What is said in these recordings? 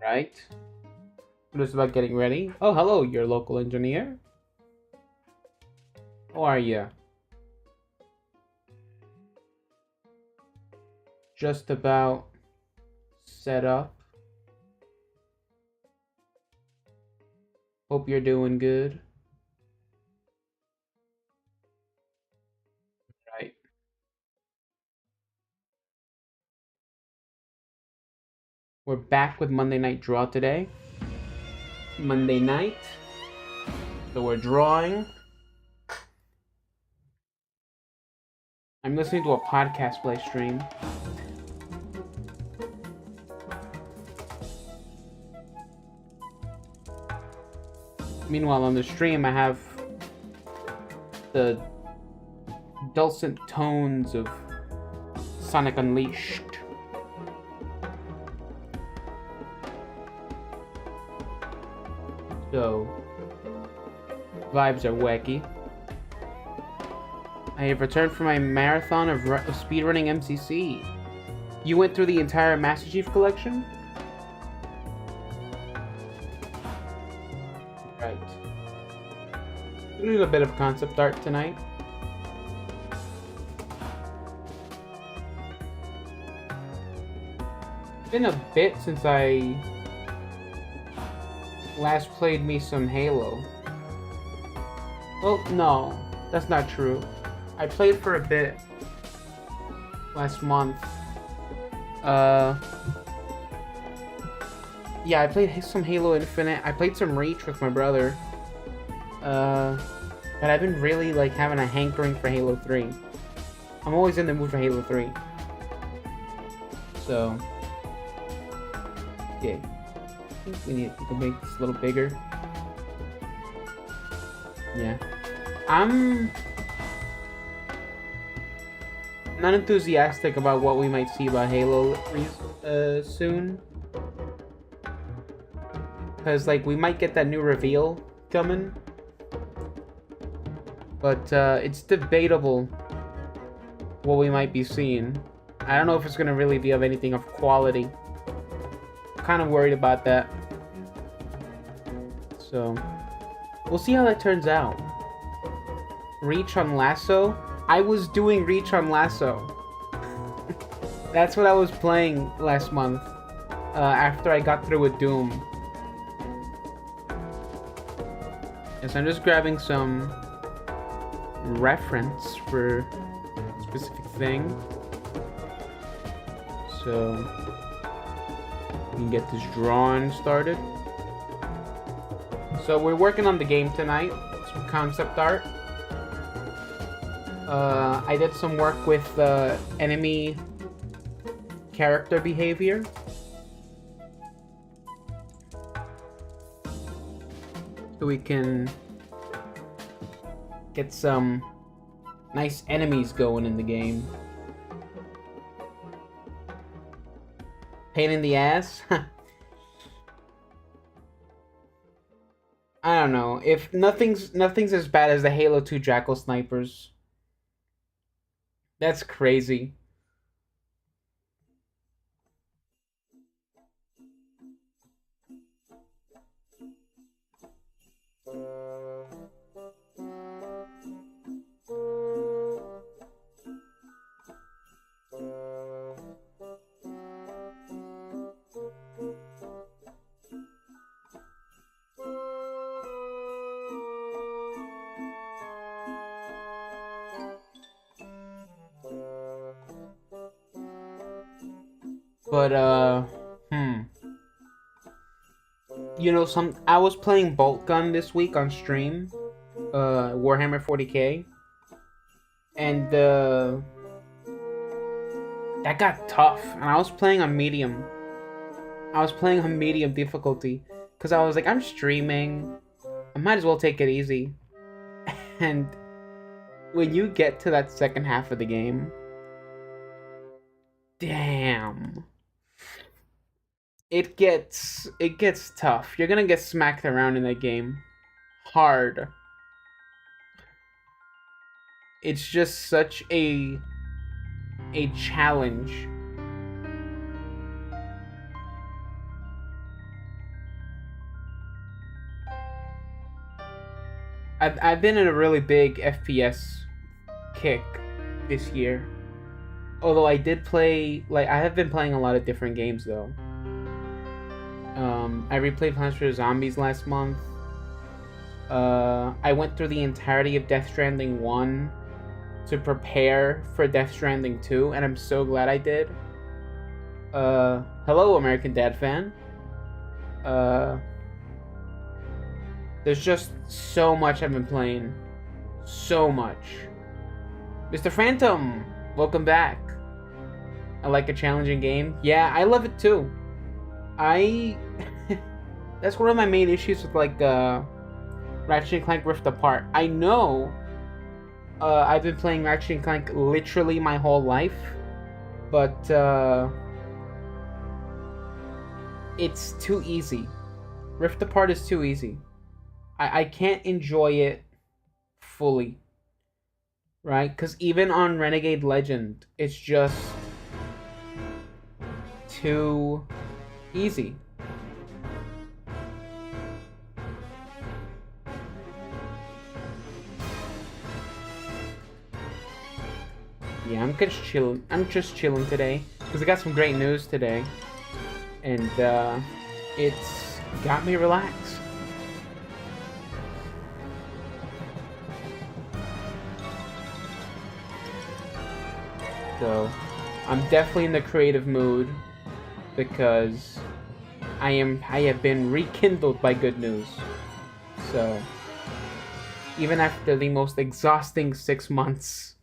Right. I'm just about getting ready. Oh, hello, your local engineer. How are you? Just about set up. Hope you're doing good. Right. We're back with Monday Night Draw today. Monday night. So we're drawing. I'm listening to a podcast play stream. Meanwhile, on the stream, I have the dulcet tones of Sonic Unleashed. So, vibes are wacky. I have returned from my marathon of speedrunning MCC. You went through the entire Master Chief collection? Right. We're doing a bit of concept art tonight. It's been a bit since I last played me some Halo. Well, no, that's not true. I played for a bit last month. Yeah, I played some Halo Infinite. I played some Reach with my brother. But I've been really like having a hankering for Halo 3. I'm always in the mood for Halo 3. So, okay. I think we can make this a little bigger. Yeah. I'm not enthusiastic about what we might see about Halo soon. Because, like, we might get that new reveal coming. But, it's debatable what we might be seeing. I don't know if it's going to really be of anything of quality. I'm kind of worried about that. So, we'll see how that turns out. Reach on Lasso? I was doing Reach on Lasso. That's what I was playing last month. After I got through with Doom. Yes, I'm just grabbing some reference for a specific thing. So, we can get this drawing started. So, we're working on the game tonight. Some concept art. I did some work with enemy character behavior. So we can get some nice enemies going in the game. Pain in the ass? I don't know. If nothing's as bad as the Halo 2 Jackal snipers. That's crazy. But, you know, I was playing Bolt Gun this week on stream. Warhammer 40k. And, that got tough. And I was playing on medium. I was playing on medium difficulty. Because I was like, I'm streaming. I might as well take it easy. And when you get to that second half of the game, damn. It gets tough. You're gonna get smacked around in that game. Hard. It's just such a challenge. I've been in a really big FPS kick this year. Although I did play, like, I have been playing a lot of different games though. I replayed Plants vs Zombies last month. I went through the entirety of Death Stranding 1 to prepare for Death Stranding 2, and I'm so glad I did. Hello, American Dad fan. There's just so much I've been playing. So much. Mr. Phantom, welcome back. I like a challenging game. Yeah, I love it too. That's one of my main issues with, like, Ratchet & Clank Rift Apart. I know I've been playing Ratchet & Clank literally my whole life, but it's too easy. Rift Apart is too easy. I can't enjoy it fully, right? Because even on Renegade Legend, it's just too easy. Yeah, I'm just chilling. I'm just chilling today because I got some great news today, and it's got me relaxed. So, I'm definitely in the creative mood because I have been rekindled by good news. So, even after the most exhausting 6 months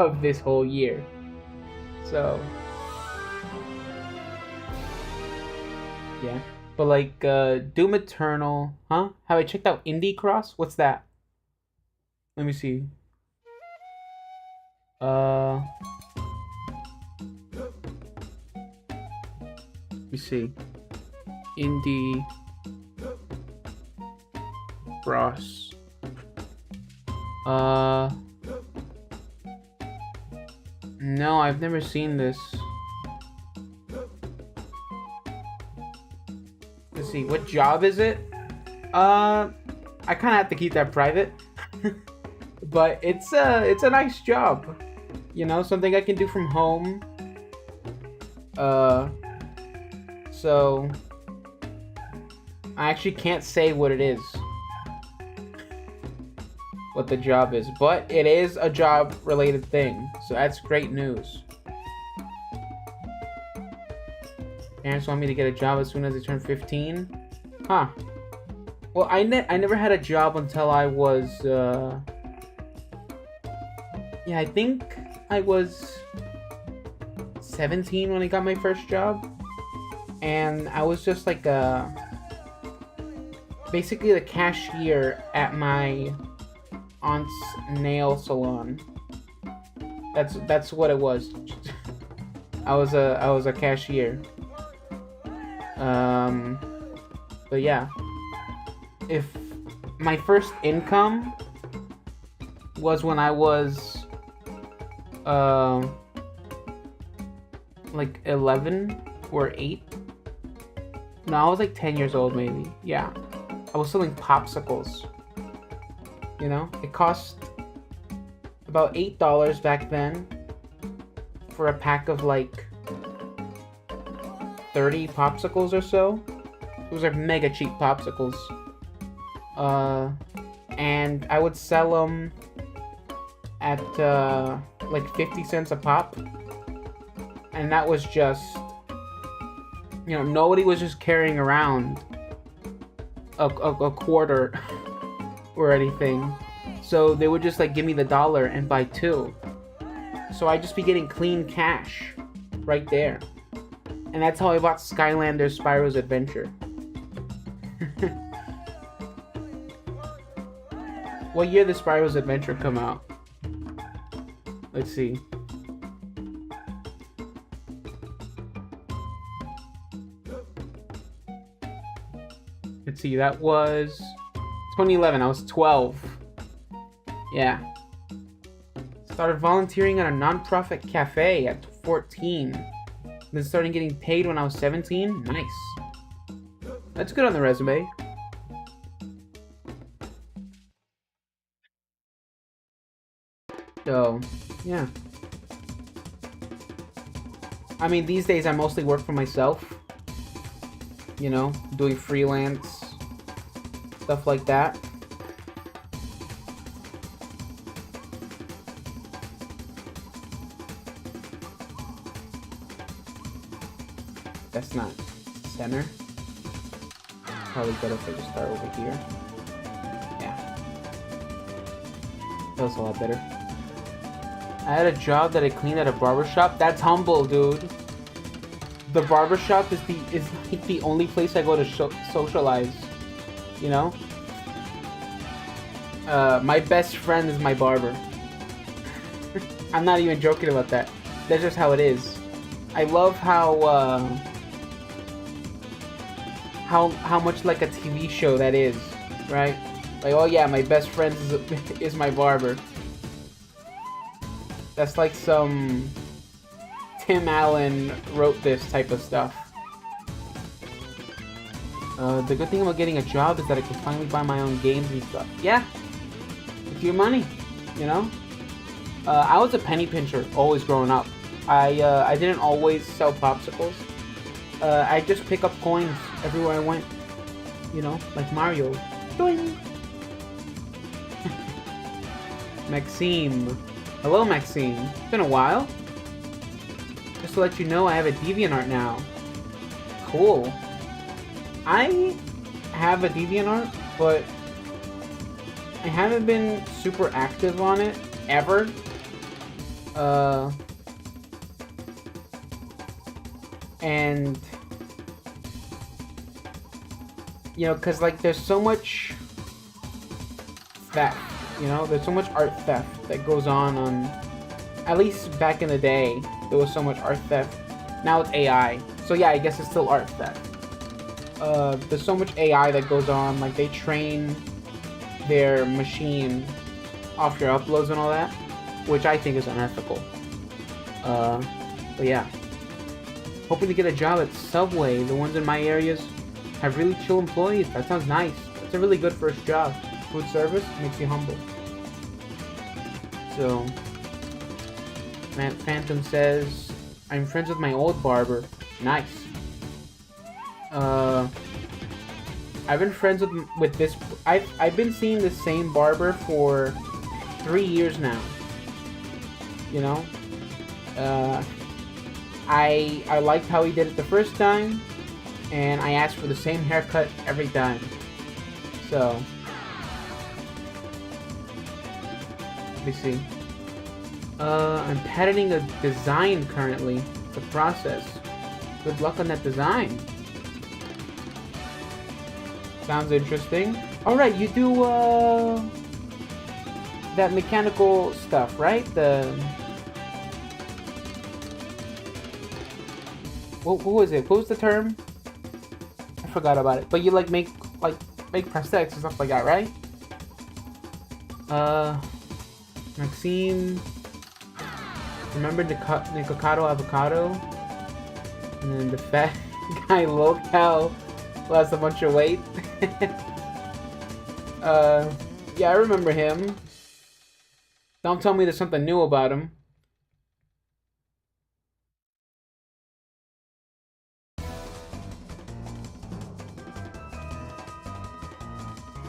of this whole year. So, yeah. But like Doom Eternal, huh? Have I checked out Indie Cross? What's that? Let me see. Let me see. Indie Cross. No, I've never seen this. Let's see, what job is it? I kind of have to keep that private. But it's a nice job. You know, something I can do from home. So I actually can't say what it is. What the job is, but it is a job related thing, so that's great news. Parents want me to get a job as soon as I turn 15. Huh. Well, I never had a job until I was yeah, I think I was 17 when I got my first job, and I was just like basically the cashier at my aunt's nail salon. That's what it was. I was a cashier. But yeah, if my first income was when I was like 11 or 8. No, I was like 10 years old maybe. Yeah, I was selling popsicles. You know, it cost about $8 back then for a pack of like 30 popsicles or so. It was like mega cheap popsicles. And I would sell them at like 50 cents a pop. And that was just, you know, nobody was just carrying around a quarter or anything. So they would just like give me the dollar and buy 2. So I'd just be getting clean cash right there. And that's how I bought Skylanders Spyro's Adventure. What year did Spyro's Adventure come out? Let's see. Let's see, that was 2011. I was 12. Yeah. Started volunteering at a non-profit cafe at 14. Then started getting paid when I was 17. Nice. That's good on the resume. So, yeah. I mean, these days I mostly work for myself. You know, doing freelance, stuff like that. That's not center. Probably better if I just start over here. Yeah. That was a lot better. I had a job that I cleaned at a barbershop. That's humble, dude. The barbershop is like the only place I go to socialize. You know? My best friend is my barber. I'm not even joking about that. That's just how it is. I love how much like a TV show that is, right? Like, oh yeah, my best friend is my barber. That's like some Tim Allen wrote this type of stuff. The good thing about getting a job is that I can finally buy my own games and stuff. Yeah, with your money, you know. I was a penny pincher always growing up. I didn't always sell popsicles. I just pick up coins everywhere I went. You know, like Mario. Doing. Maxime. Hello, Maxime. It's been a while. Just to let you know, I have a DeviantArt now. Cool. I have a DeviantArt, but I haven't been super active on it ever. And you know, cause like there's so much theft, you know, there's so much art theft that goes on, at least back in the day, there was so much art theft. Now it's AI. So yeah, I guess it's still art theft. There's so much AI that goes on, like they train their machine off your uploads and all that, which I think is unethical. But yeah. Hoping to get a job at Subway. The ones in my areas have really chill employees. That sounds nice. That's a really good first job. Food service makes you humble. So, Phantom says, I'm friends with my old barber. Nice. I've been friends with this. I've been seeing the same barber for 3 years now. You know, I liked how he did it the first time, and I asked for the same haircut every time. So, let me see. I'm patenting a design currently. The process. Good luck on that design. Sounds interesting. All right, you do that mechanical stuff, right? What was it? What was the term? I forgot about it. But you like make prosthetics and stuff like that, right? Maxime. Remember the Nikocado Avocado? And then the fat guy Locale lost a bunch of weight. Yeah, I remember him. Don't tell me there's something new about him.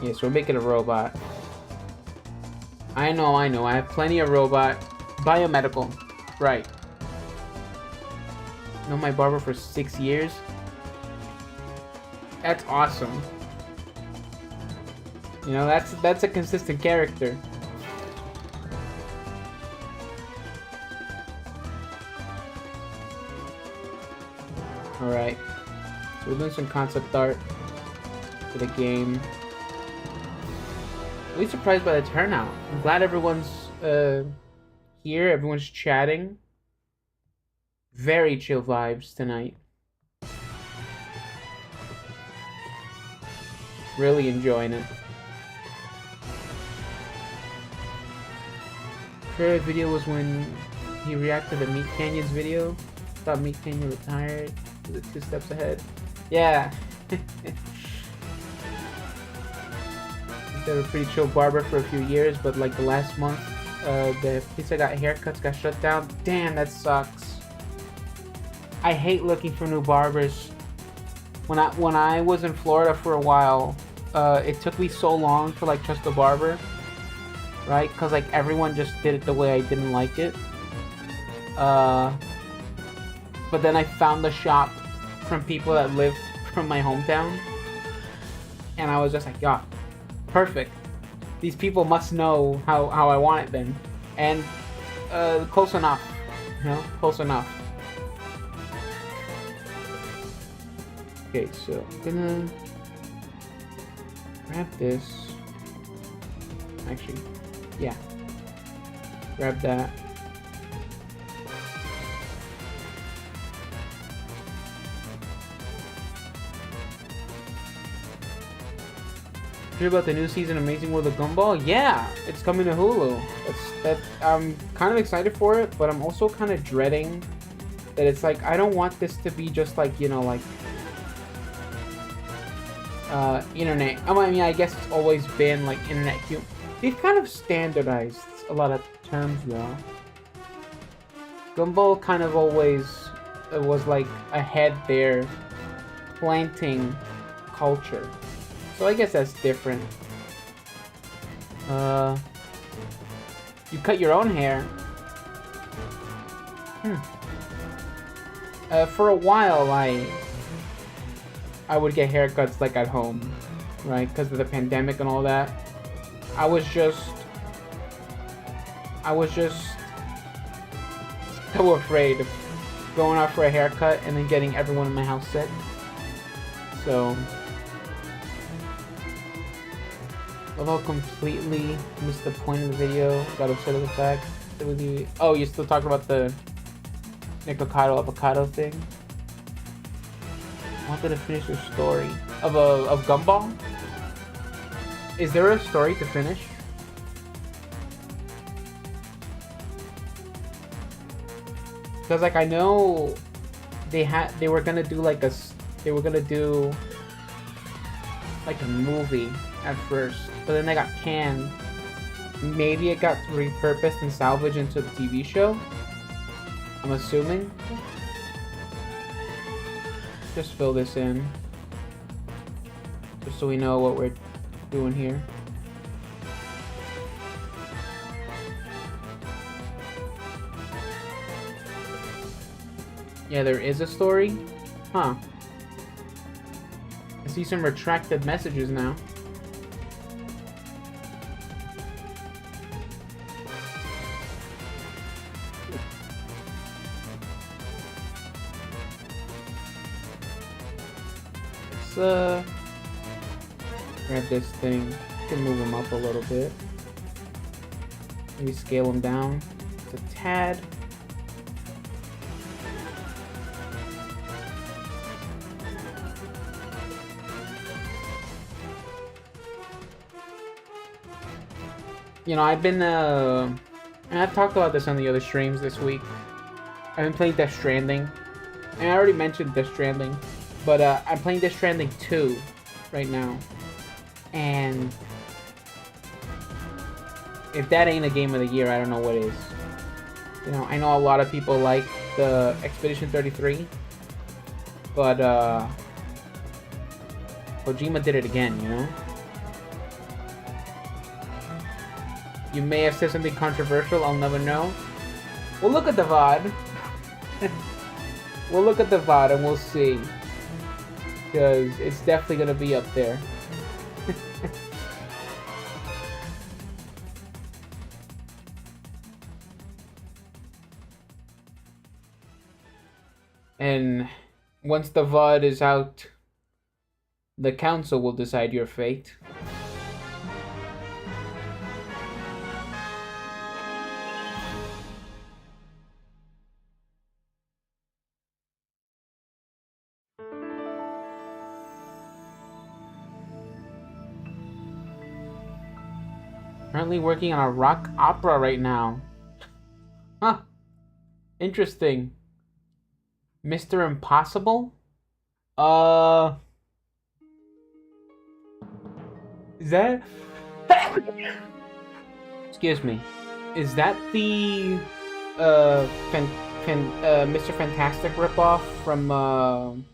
Yes, we're making a robot. I know. I have plenty of robot. Biomedical. Right. Know my barber for 6 years. That's awesome. You know, that's a consistent character. Alright. So we're doing some concept art for the game. Really surprised by the turnout. I'm glad everyone's here, everyone's chatting. Very chill vibes tonight. Really enjoying it. Favorite video was when he reacted to Meat Canyon's video. Thought Meat Canyon retired. Was it 2 steps ahead? Yeah. They were a pretty chill barber for a few years, but like the last month, The place I got haircuts got shut down. Damn, that sucks. I hate looking for new barbers. When I was in Florida for a while, it took me so long to like trust a barber, right? Cause like everyone just did it the way I didn't like it. But then I found the shop from people that lived from my hometown, and I was just like, yeah, perfect. These people must know how I want it then, and close enough, you know, close enough. Okay, so I'm gonna grab this. Actually, yeah, grab that. Hear about the new season of Amazing World of Gumball? Yeah, it's coming to Hulu. I'm kind of excited for it, but I'm also kind of dreading that it's like I don't want this to be just like, you know, like internet. I mean, I guess it's always been like internet humor. They've kind of standardized a lot of terms though. Gumball kind of always was like ahead there, planting culture. So I guess that's different. You cut your own hair. For a while, I would get haircuts like at home, right? Because of the pandemic and all that. I was just so afraid of going out for a haircut and then getting everyone in my house sick. So, although completely missed the point of the video, got upset at the fact that we. Oh, you're still talking about the Nikocado avocado thing? I wanted to finish the story of Gumball. Is there a story to finish? Because like I know they were gonna do like a movie at first, but then they got canned. Maybe it got repurposed and salvaged into the TV show, I'm assuming. Just fill this in, just so we know what we're doing here. Yeah, there is a story? Huh. I see some retracted messages now. Let's grab this thing. You can move them up a little bit. Maybe scale them down just a tad. You know, I've been, and I've talked about this on the other streams this week. I've been playing Death Stranding. And I already mentioned Death Stranding. But, I'm playing Death Stranding 2 right now. And if that ain't a game of the year, I don't know what is. You know, I know a lot of people like the Expedition 33. But, Kojima did it again, you know? You may have said something controversial, I'll never know. We'll look at the VOD. We'll look at the VOD and we'll see. Because it's definitely going to be up there. And once the VOD is out, the council will decide your fate. Currently working on a rock opera right now. Huh. Interesting. Mr. Impossible? Is that... Excuse me. Is that the Mr. Fantastic ripoff from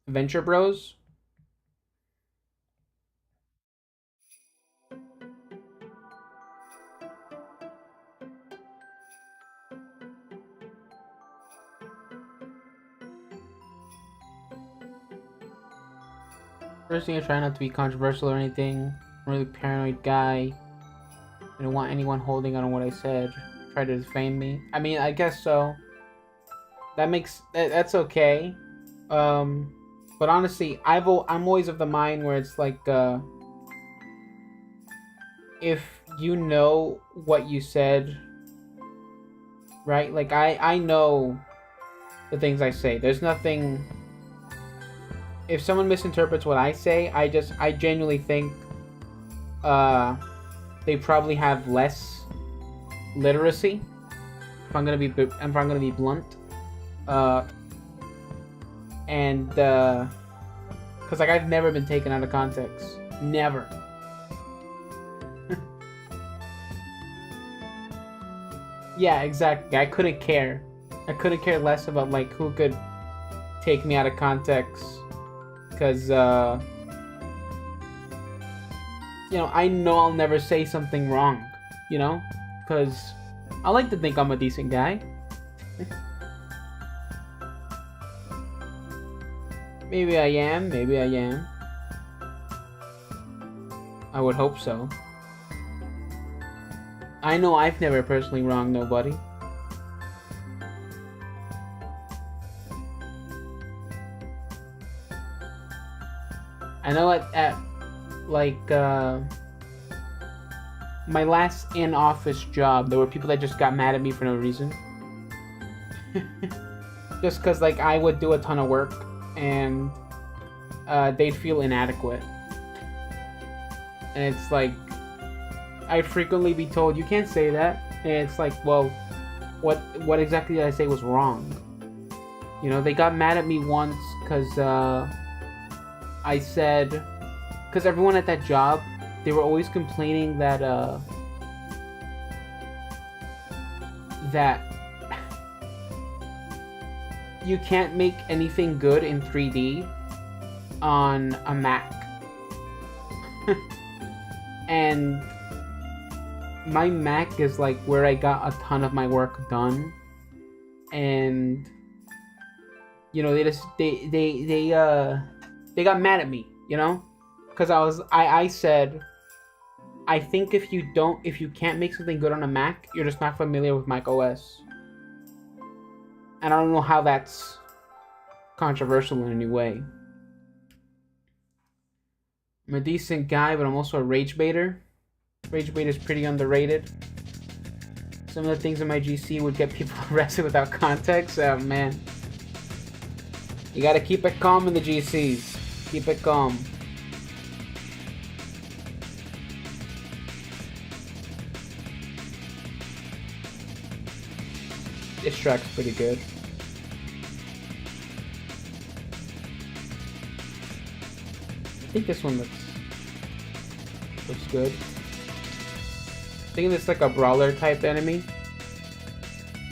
Venture Bros? First thing, I try not to be controversial or anything. I'm a really paranoid guy. I don't want anyone holding on what I said. Try to defame me. I mean, I guess so. That's okay. But honestly, I'm always of the mind where it's like, if you know what you said, right? Like I know the things I say. There's nothing. If someone misinterprets what I say, I genuinely think, they probably have less literacy. If I'm gonna be blunt, and because like I've never been taken out of context, never. Yeah, exactly. I couldn't care. I couldn't care less about like who could take me out of context, because you know, I know I'll never say something wrong, you know, because I like to think I'm a decent guy. Maybe I am, maybe I am. I would hope so. I know I've never personally wronged nobody. I know at like my last in-office job, there were people that just got mad at me for no reason. Just because like I would do a ton of work and they'd feel inadequate. And it's like, I'd frequently be told, you can't say that. And it's like, well, what exactly did I say was wrong? You know, they got mad at me once because I said, because everyone at that job, they were always complaining that that you can't make anything good in 3D on a Mac. And my Mac is like where I got a ton of my work done. And you know, they got mad at me, you know? Because I said, I think if you can't make something good on a Mac, you're just not familiar with Mac OS. And I don't know how that's controversial in any way. I'm a decent guy, but I'm also a rage baiter. Rage bait is pretty underrated. Some of the things in my GC would get people arrested without context. Oh man. You gotta keep it calm in the GCs. Keep it calm. This track's pretty good. I think this one looks good. I think it's like a brawler type enemy.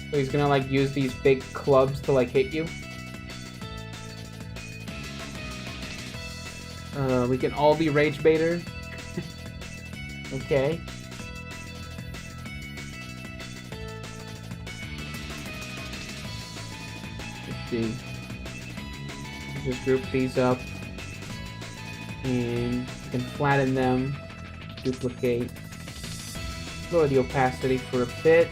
So he's gonna like use these big clubs to like hit you. We can all be rage baiter. Okay. Let's see. Just group these up. And you can flatten them. Duplicate. Lower the opacity for a bit.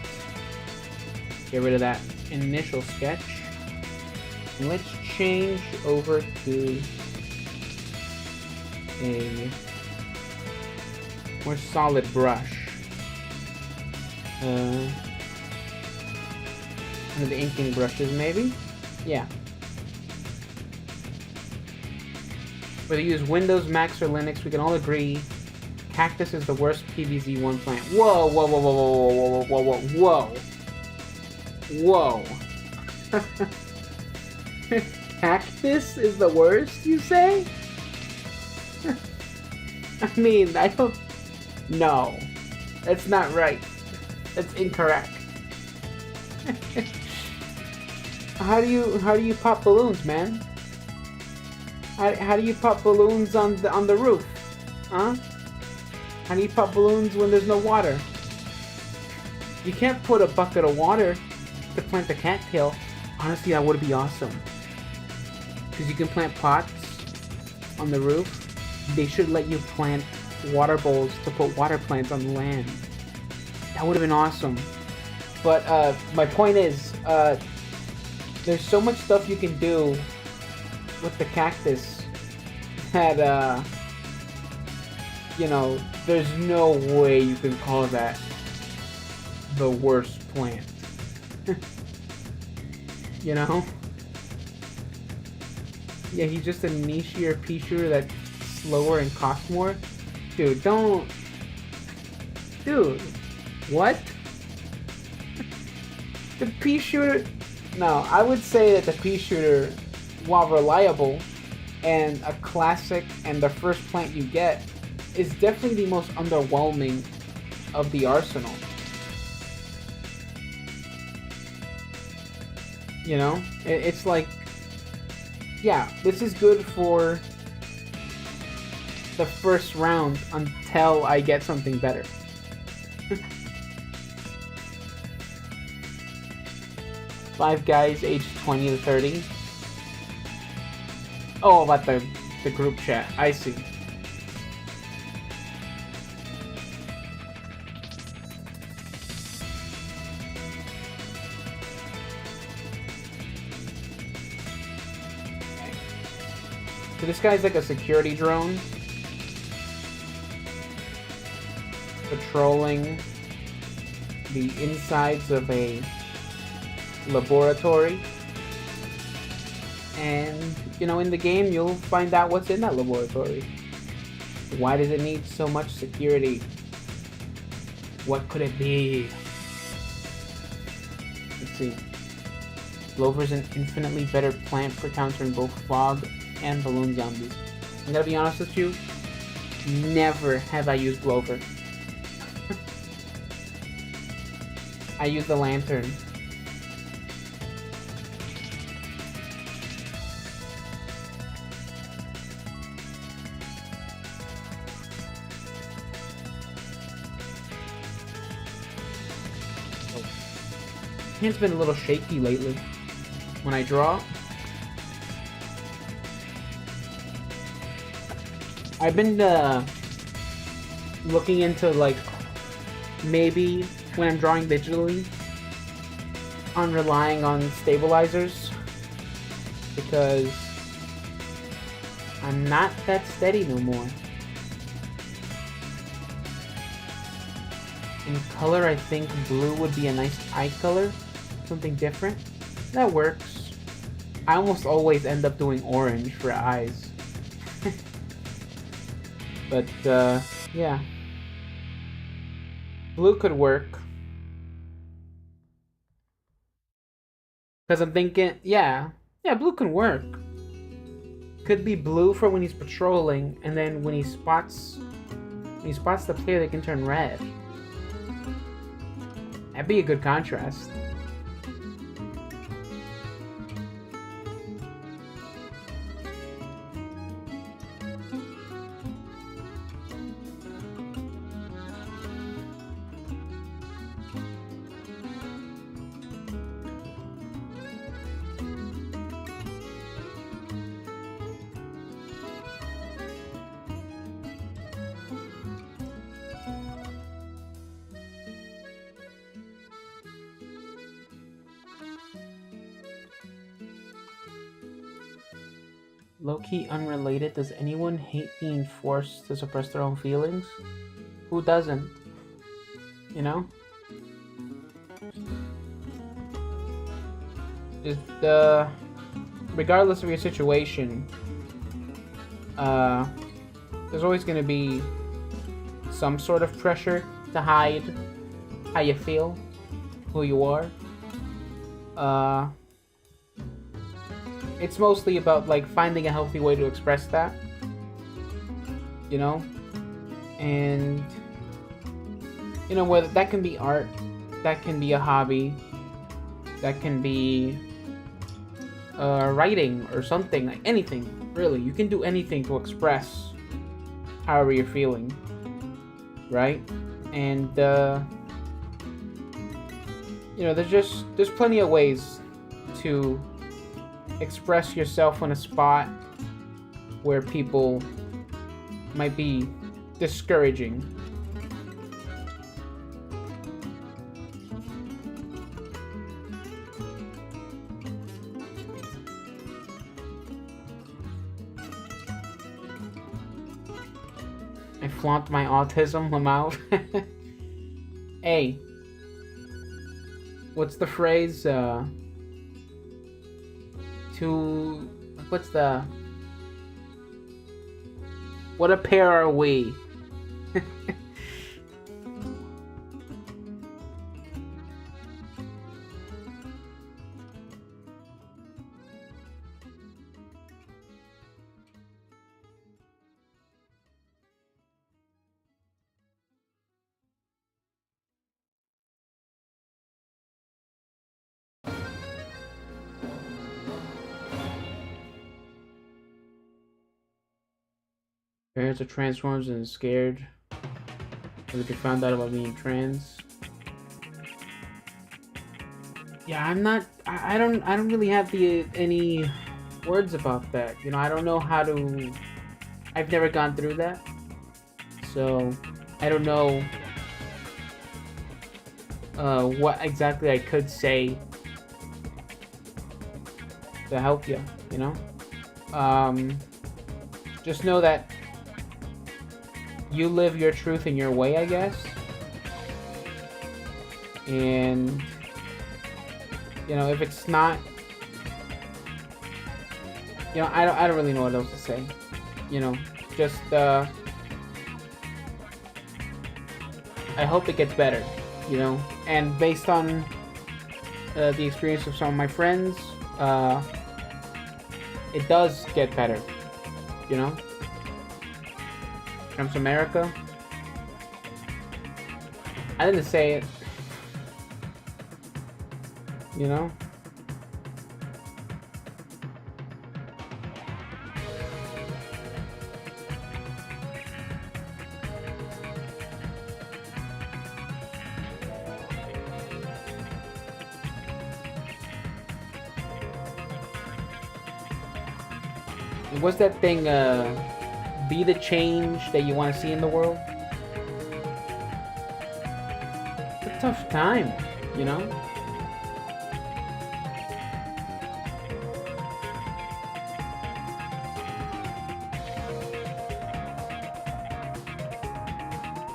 Get rid of that initial sketch. And let's change over to a more solid brush. One of the inking brushes, maybe? Yeah. Whether you use Windows, Macs, or Linux, we can all agree Cactus is the worst PBZ1 plant. Whoa, whoa, whoa, whoa, whoa, whoa, whoa, whoa, whoa. Whoa. Cactus is the worst, you say? I mean, I don't... No. That's not right. That's incorrect. How do you pop balloons, man? How do you pop balloons on the roof? Huh? How do you pop balloons when there's no water? You can't put a bucket of water to plant a cattail. Honestly, that would be awesome. Because you can plant pots on the roof. They should let you plant water bowls to put water plants on the land. That would have been awesome. But my point is, there's so much stuff you can do with the cactus that, you know, there's no way you can call that the worst plant. You know? Yeah, he's just a nichier pea shooter that's slower and costs more. Dude, don't... Dude, what? The pea shooter... No, I would say that the pea shooter, while reliable and a classic and the first plant you get, is definitely the most underwhelming of the arsenal. You know? It's like... Yeah, this is good for the first round until I get something better. Five guys aged 20 to 30. Oh, about the group chat. I see. So this guy's like a security drone patrolling the insides of a laboratory, and you know, in the game you'll find out what's in that laboratory. Why does it need so much security? What could it be? Let's see. Blover's an infinitely better plant for countering both fog and balloon zombies. I'm gonna be honest with you, never have I used Blover. I use the lantern. Hand's been a little shaky lately when I draw. I've been looking into, like, maybe when I'm drawing digitally on relying on stabilizers, because I'm not that steady no more. In color, I think blue would be a nice eye color, something different. That works. I almost always end up doing orange for eyes. But, yeah. Blue could work. Because I'm thinking, yeah, blue can work. Could be blue for when he's patrolling, and then when he spots the player, they can turn red. That'd be a good contrast. Low-key unrelated, does anyone hate being forced to suppress their own feelings? Who doesn't? You know? Just, regardless of your situation, there's always gonna be some sort of pressure to hide how you feel, who you are. It's mostly about, like, finding a healthy way to express that, you know? And, you know, whether that can be art, That can be a hobby. That can be writing or something, like anything, really. You can do anything to express however you're feeling, right? And there's plenty of ways to express yourself on a spot where people might be discouraging. I flaunt my autism, Lamau. Hey, what's the phrase? What's the... What a pair are we? Parents are transformers and scared because they found out about being trans. Yeah, I'm not. I don't really have any words about that. I don't know how to. I've never gone through that, so I don't know what exactly I could say to help you. Just know that you live your truth in your way, I guess. And if it's not, I don't really know what else to say. Just I hope it gets better. And based on the experience of some of my friends, it does get better. Trump's America. I didn't say it. What's that thing, be the change that you want to see in the world? It's a tough time,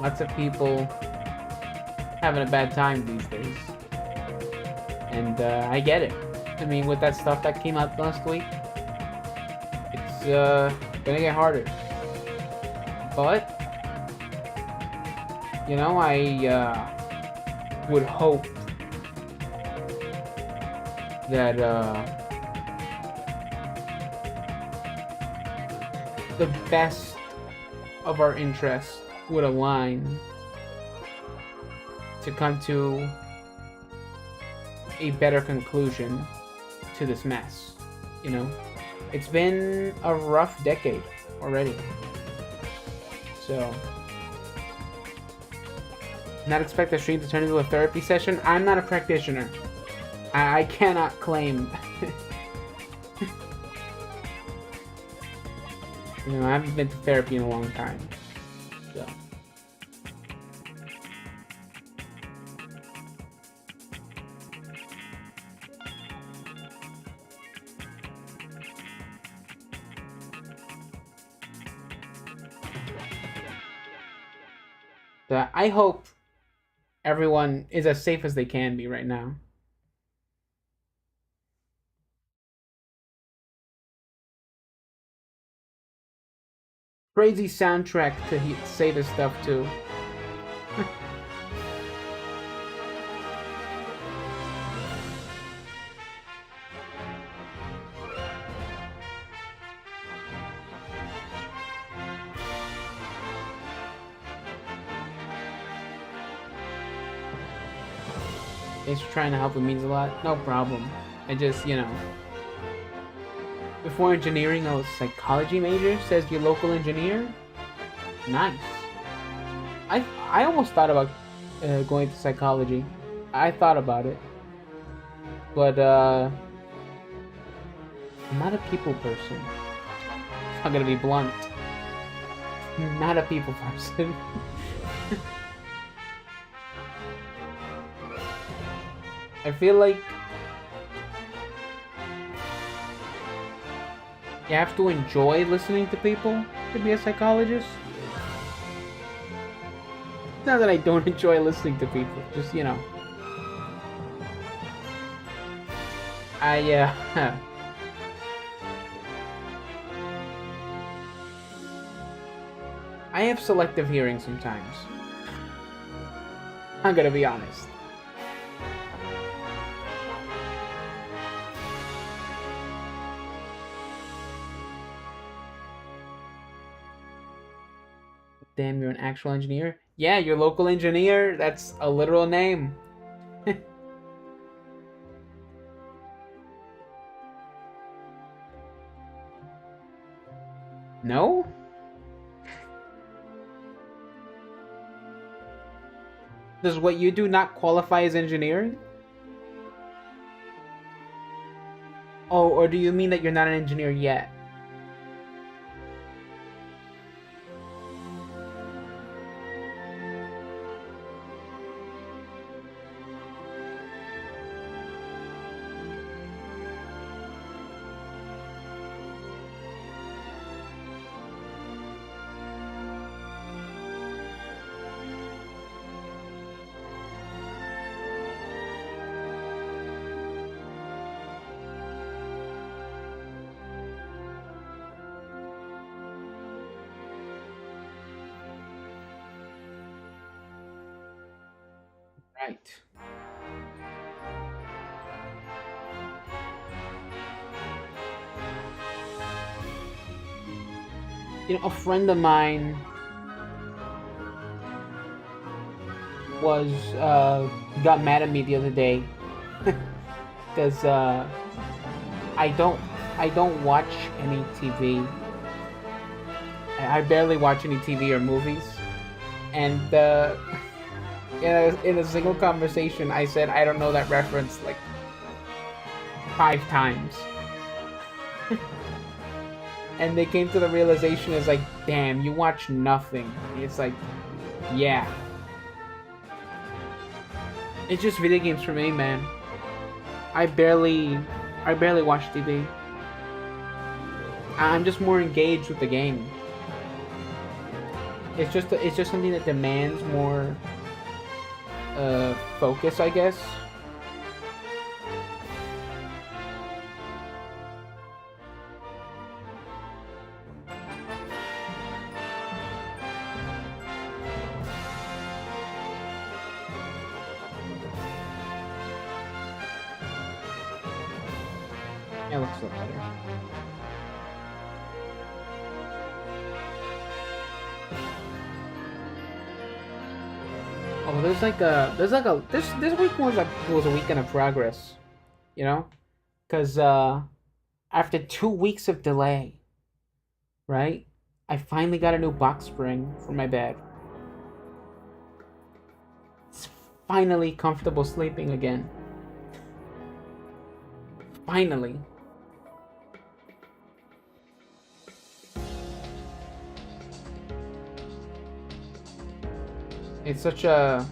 Lots of people having a bad time these days. And I get it. I mean, with that stuff that came out last week, it's gonna get harder. But, I would hope that the best of our interests would align to come to a better conclusion to this mess. It's been a rough decade already. So, not expect the stream to turn into a therapy session. I'm not a practitioner. I cannot claim. I haven't been to therapy in a long time. So. I hope everyone is as safe as they can be right now. Crazy soundtrack to say this stuff too. Thanks for trying to help. It means a lot. No problem. I just, before engineering, I was a psychology major. Says your local engineer. Nice. I almost thought about going to psychology. I thought about it, but I'm not a people person. I'm gonna be blunt. Not a people person. I feel like you have to enjoy listening to people to be a psychologist. It's not that I don't enjoy listening to people, just, I I have selective hearing sometimes. I'm gonna be honest. Damn, you're an actual engineer? Yeah, your local engineer. That's a literal name. No? Does what you do not qualify as engineering? Oh, or do you mean that you're not an engineer yet? Right. A friend of mine was got mad at me the other day because I don't watch any TV. I barely watch any TV or movies, and in a single conversation, I said I don't know that reference like 5 times. And they came to the realization is like, damn, you watch nothing. It's like, yeah. It's just video games for me, man. I barely watch TV. I'm just more engaged with the game. It's just something that demands more focus, I guess. It looks a lot better. Oh, this week was a weekend of progress, because after 2 weeks of delay, right, I finally got a new box spring for my bed. It's finally comfortable sleeping again. Finally. It's such a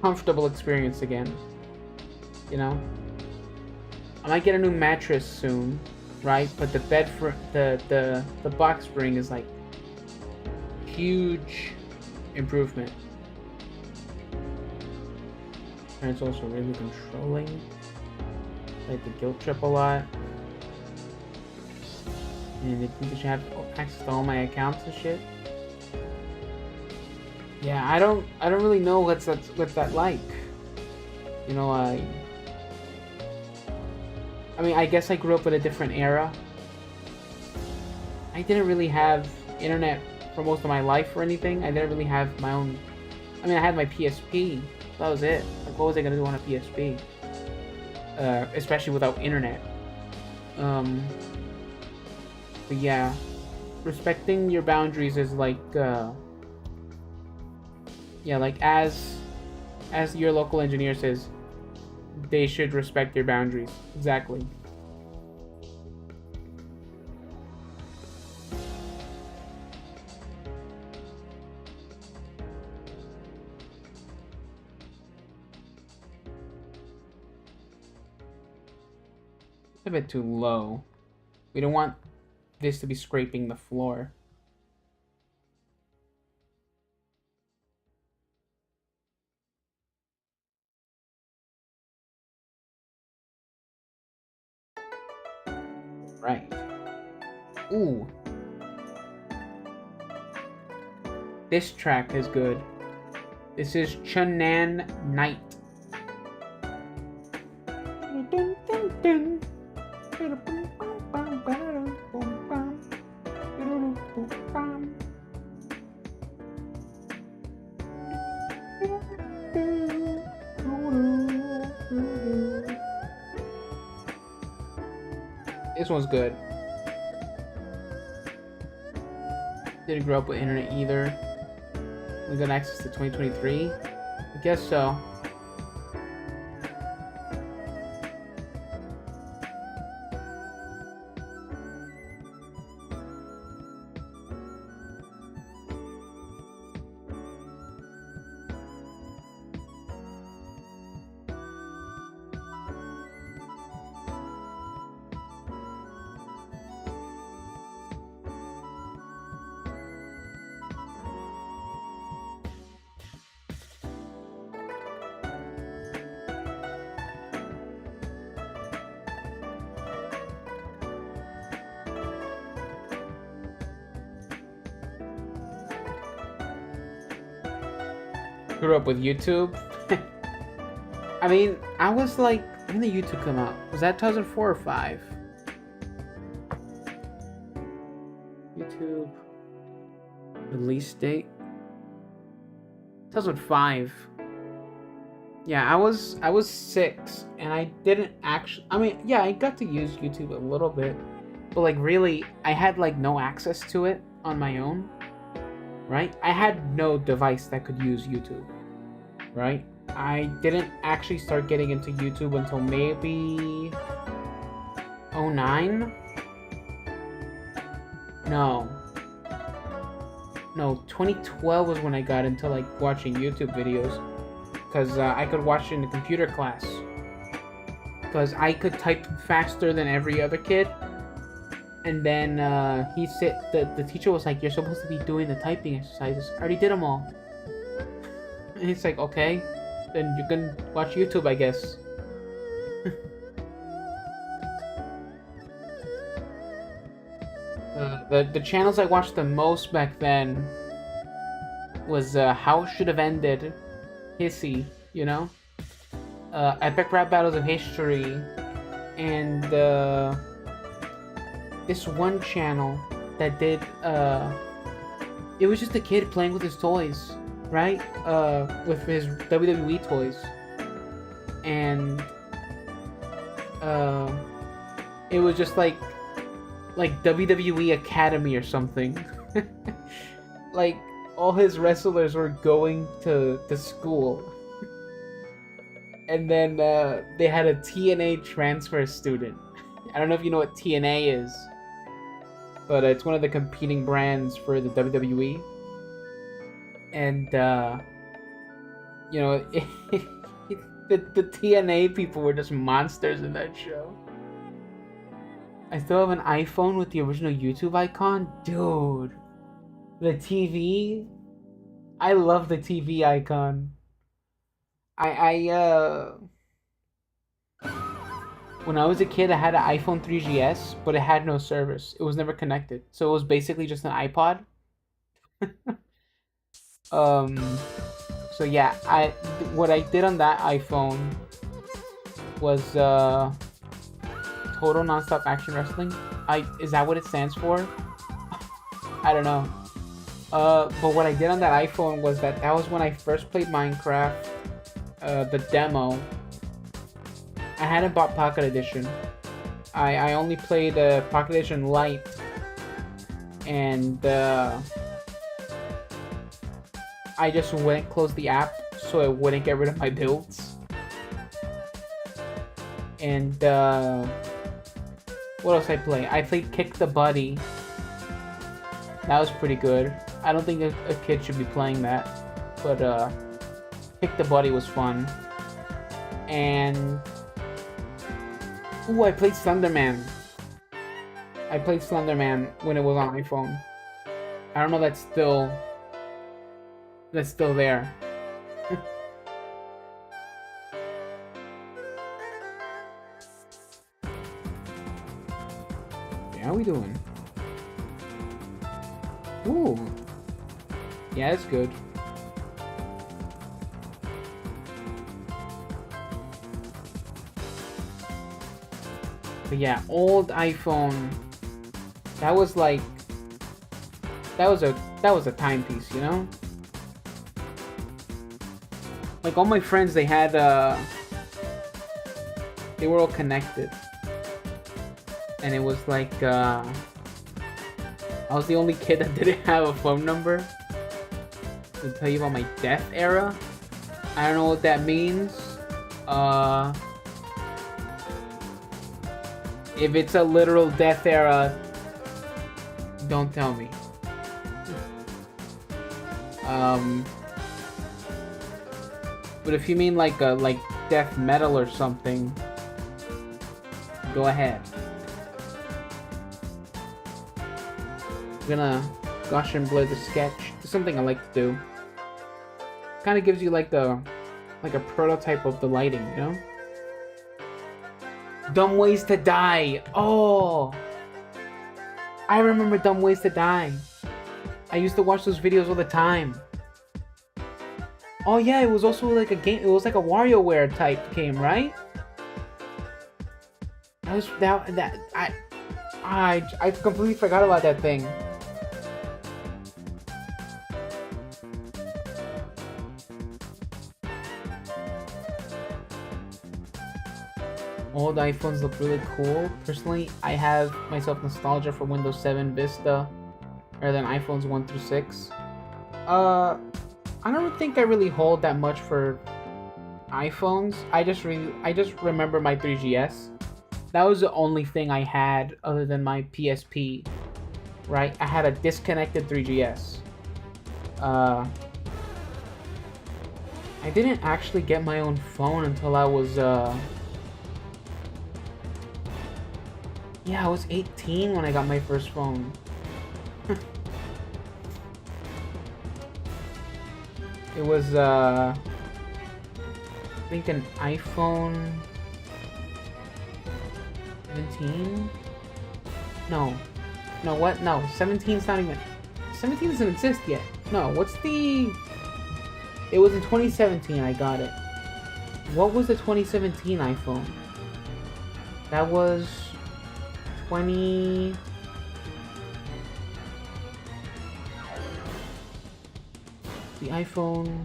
comfortable experience again, I might get a new mattress soon, right? But the bed for the box spring is like huge improvement. And it's also really controlling. Like the guilt trip a lot. And they think you should have access to all my accounts and shit. Yeah, I don't really know what's that like. I mean, I guess I grew up in a different era. I didn't really have internet for most of my life or anything. I didn't really have my own I mean, I had my PSP. That was it. Like, what was I gonna do on a PSP? Especially without internet. But yeah, respecting your boundaries is like, yeah, like as your local engineer says, they should respect your boundaries. Exactly. A bit too low. We don't want this to be scraping the floor. Right. Ooh. This track is good. This is Chunan Night. This one's good. Didn't grow up with internet either. We got access to 2023? I guess so. Grew up with YouTube. I mean, I was like, when did YouTube come out? Was that 2004 or 5? YouTube release date 2005. Yeah, I was 6, and I didn't actually. I mean, yeah, I got to use YouTube a little bit, but like really, I had like no access to it on my own. Right? I had no device that could use YouTube. Right? I didn't actually start getting into YouTube until maybe 09? No, 2012 was when I got into like watching YouTube videos, because I could watch it in the computer class, because I could type faster than every other kid. And then he said, the teacher was like, you're supposed to be doing the typing exercises. I already did them all. And he's like, okay, then you can watch YouTube, I guess. The channels I watched the most back then was How Should Have Ended, Heeeeyy, you know? Epic Rap Battles of History, and this one channel that did it was just a kid playing with his toys, right? With his WWE toys, and it was just like WWE Academy or something. Like all his wrestlers were going to school, and then they had a TNA transfer student. I don't know if you know what TNA is, but it's one of the competing brands for the WWE. And, you know, the TNA people were just monsters in that show. I still have an iPhone with the original YouTube icon. Dude, the TV. I love the TV icon. When I was a kid, I had an iPhone 3GS, but it had no service. It was never connected. So it was basically just an iPod. So yeah, what I did on that iPhone was Total Nonstop Action Wrestling. Is that what it stands for? I don't know. But what I did on that iPhone was that was when I first played Minecraft, the demo. I hadn't bought Pocket Edition. I only played Pocket Edition Lite, and I just wouldn't close the app so it wouldn't get rid of my builds. And what else I play? I played Kick the Buddy. That was pretty good. I don't think a kid should be playing that, but Kick the Buddy was fun. And ooh, I played Slenderman. I played Slenderman when it was on iPhone. I don't know that's still there. Yeah, how we doing? Ooh. Yeah, that's good. But yeah, old iPhone. That was like that was a timepiece, you know? Like all my friends, they had they were all connected. And it was like I was the only kid that didn't have a phone number. To tell you about my death era. I don't know what that means. If it's a literal death era, don't tell me. But if you mean like death metal or something, go ahead. I'm gonna gush and blur the sketch. It's something I like to do. Kind of gives you like a prototype of the lighting, you know? Dumb Ways to Die. Oh, I remember Dumb Ways to Die. I used to watch those videos all the time. Oh yeah, it was also like a game. It was like a WarioWare type game, right? I completely forgot about that thing. Old iPhones look really cool. Personally, I have myself nostalgia for Windows 7 Vista rather than iPhones 1 through 6. I don't think I really hold that much for iPhones. I just remember my 3GS. That was the only thing I had other than my PSP. Right? I had a disconnected 3GS. I didn't actually get my own phone until I was yeah, I was 18 when I got my first phone. It was, I think an iPhone 17? No, what? No, 17's not even... 17 doesn't exist yet. No, what's the... It was in 2017 I got it. What was the 2017 iPhone? That was... 20... The iPhone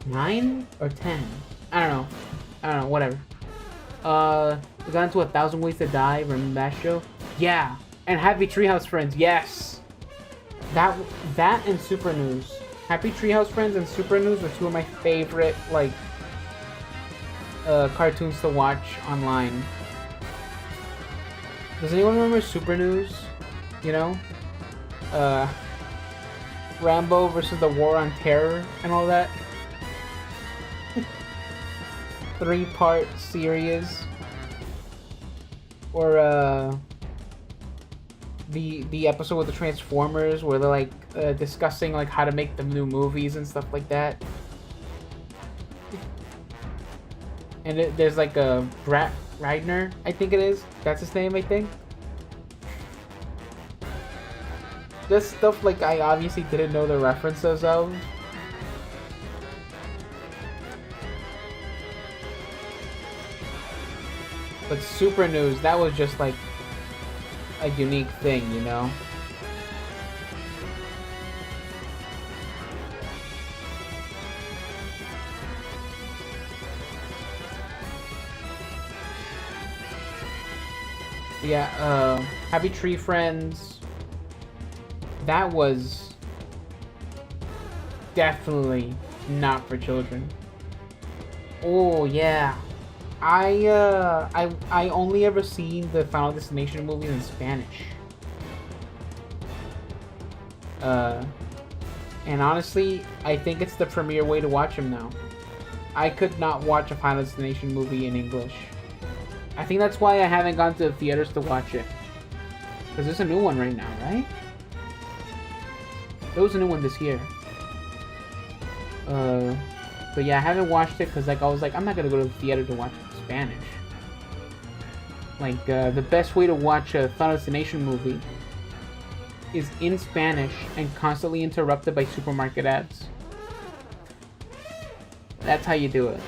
9 or 10? I don't know, whatever. We got into 1,000 Ways to Die, remember that show? Yeah, and Happy Treehouse Friends, yes! That and Super News. Happy Treehouse Friends and Super News were two of my favorite, like, cartoons to watch online. Does anyone remember Super News? You know? Rambo versus the War on Terror and all that. 3-part series. Or the episode with the Transformers where they're like discussing like how to make the new movies and stuff like that. And there's like a Brett Reiner, I think it is. That's his name, I think. This stuff like I obviously didn't know the references of. But Super News, that was just like a unique thing, you know? Yeah, Happy Tree Friends. That was definitely not for children. Oh yeah. I only ever seen the Final Destination movies in Spanish. Uh, and honestly, I think it's the premier way to watch them now. I could not watch a Final Destination movie in English. I think that's why I haven't gone to the theaters to watch it. Because there's a new one right now, right? There was a new one this year. But yeah, I haven't watched it because like I was like, I'm not gonna go to the theater to watch it in Spanish. Like, the best way to watch a Final Destination movie is in Spanish and constantly interrupted by supermarket ads. That's how you do it.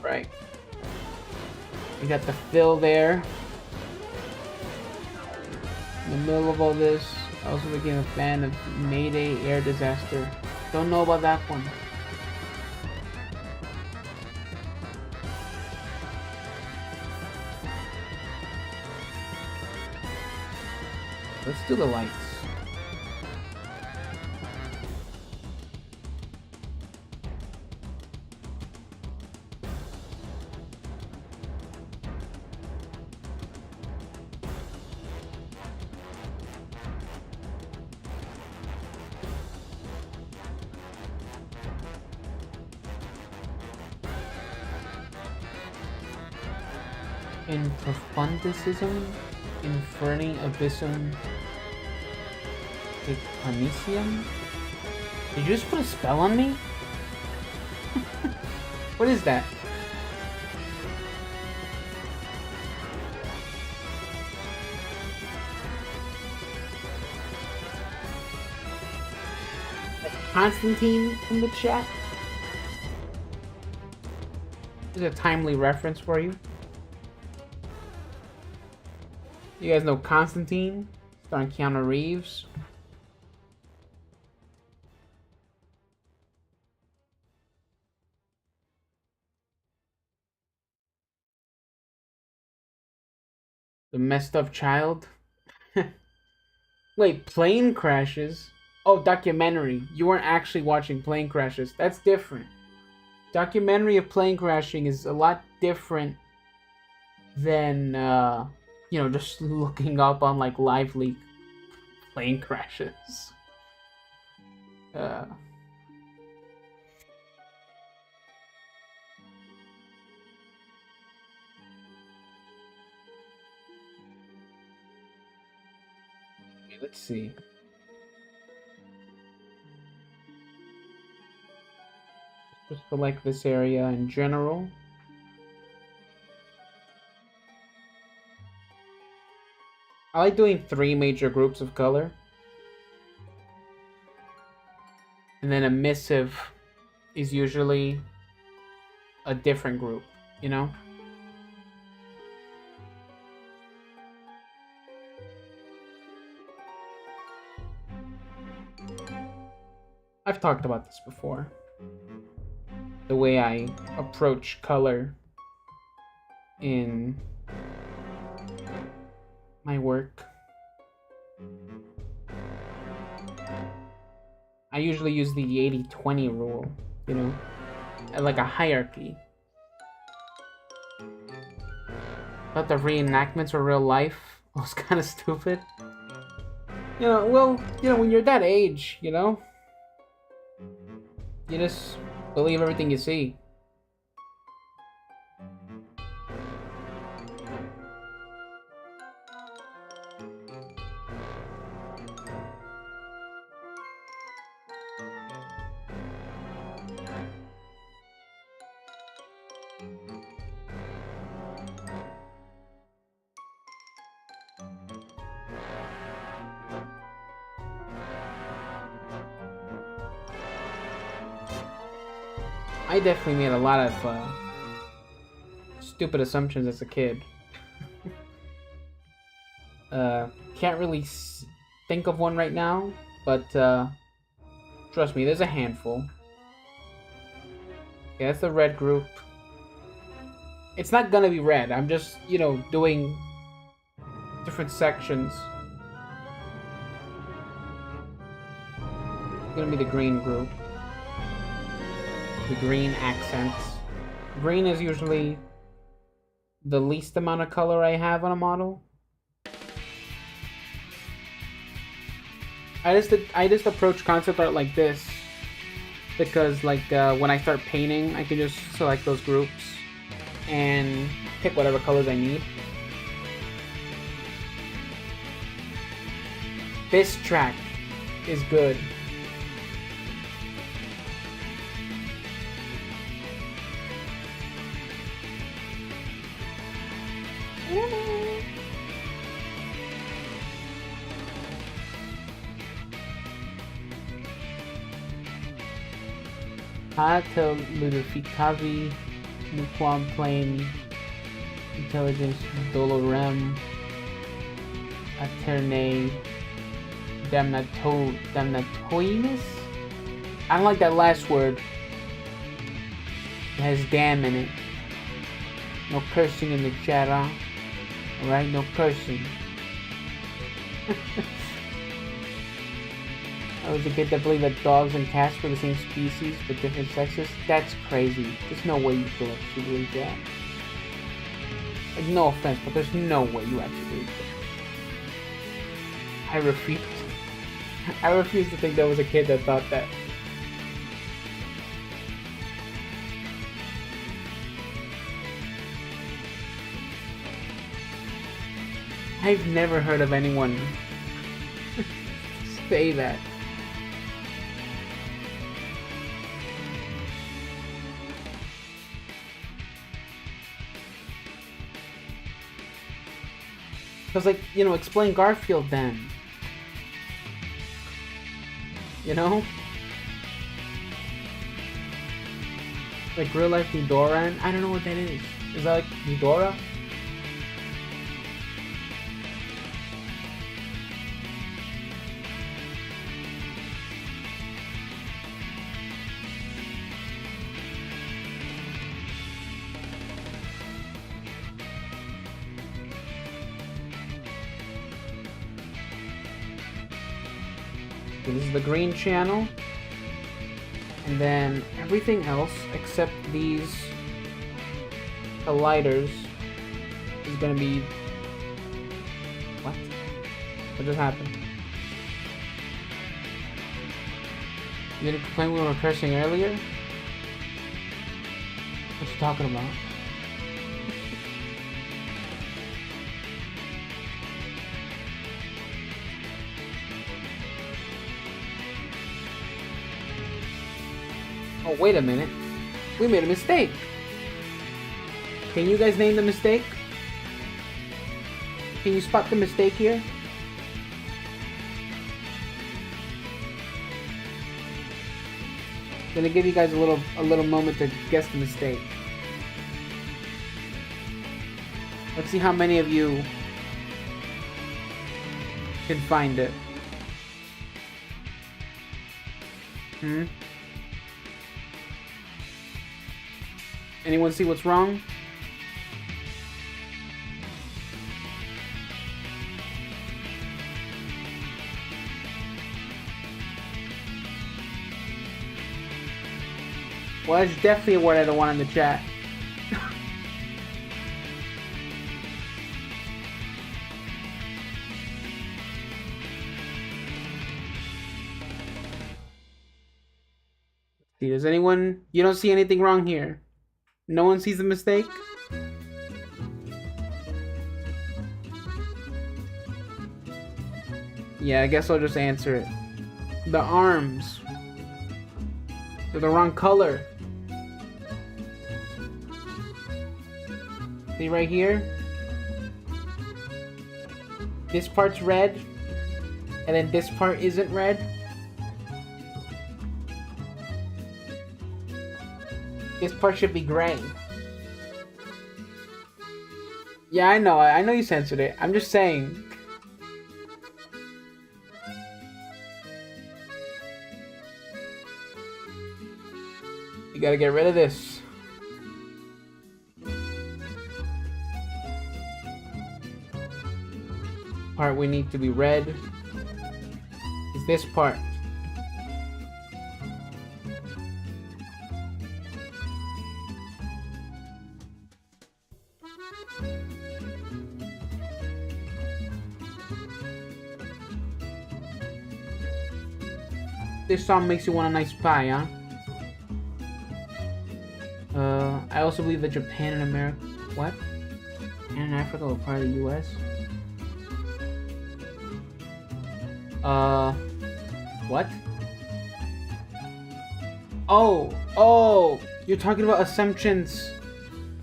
Right. We got the fill there. In the middle of all this, I also became a fan of Mayday Air Disaster. Don't know about that one. Let's do the lights. In Profundicism, Inferni Abyssum, Iconicium? Did you just put a spell on me? What is that? Constantine in the chat? This is a timely reference for you. You guys know Constantine, starring Keanu Reeves. The messed up child. Wait, plane crashes? Oh, documentary. You weren't actually watching plane crashes. That's different. Documentary of plane crashing is a lot different than, you know, just looking up on, like, live leak plane crashes. Let's see. Just select this area in general. I like doing 3 major groups of color. And then a missive is usually a different group, you know? I've talked about this before. The way I approach color in my work. I usually use the 80-20 rule, you know, like a hierarchy. But the reenactments were real life was kind of stupid. You know, well, you know, when you're that age, you know, you just believe everything you see. I definitely made a lot of stupid assumptions as a kid. Can't really think of one right now, but trust me, there's a handful. Yeah, it's the red group. It's not gonna be red. I'm just, you know, doing different sections. It's gonna be the green group. The green accents. Green is usually the least amount of color I have on a model. I just approach concept art like this because like when I start painting, I can just select those groups and pick whatever colors I need. This track is good. Hatel Ludovicavi, Nuquam Plane, Intelligence Dolorem, Aterne, Damnatoinus? I don't like that last word. It has damn in it. No cursing in the chat, huh? Alright, no cursing. I was a kid that believed that dogs and cats were the same species but different sexes. That's crazy. There's no way you could actually believe that. Like, no offense, but there's no way you actually believe that. I refuse. I refuse to think there was a kid that thought that. I've never heard of anyone say that. Because, like, you know, explain Garfield then. You know? Like real life Eudora? I don't know what that is. Is that like Eudora? This is the green channel, and then everything else except these colliders is gonna be what just happened? You didn't complain we were cursing earlier? What you talking about? Oh, wait a minute. We made a mistake. Can you guys name the mistake? Can you spot the mistake here? I'm gonna give you guys a little moment to guess the mistake. Let's see how many of you can find it. Anyone see what's wrong? Well, it's definitely a word I don't want in the chat. See, does anyone... You don't see anything wrong here? No one sees the mistake? Yeah, I guess I'll just answer it. The arms. They're the wrong color. See right here? This part's red, and then this part isn't red. This part should be gray. Yeah, I know you censored it. I'm just saying. You gotta get rid of this. Part we need to be red is this part. This song makes you want a nice pie, huh? I also believe that Japan and America... What? And Africa were part of the U.S.? What? Oh! You're talking about assumptions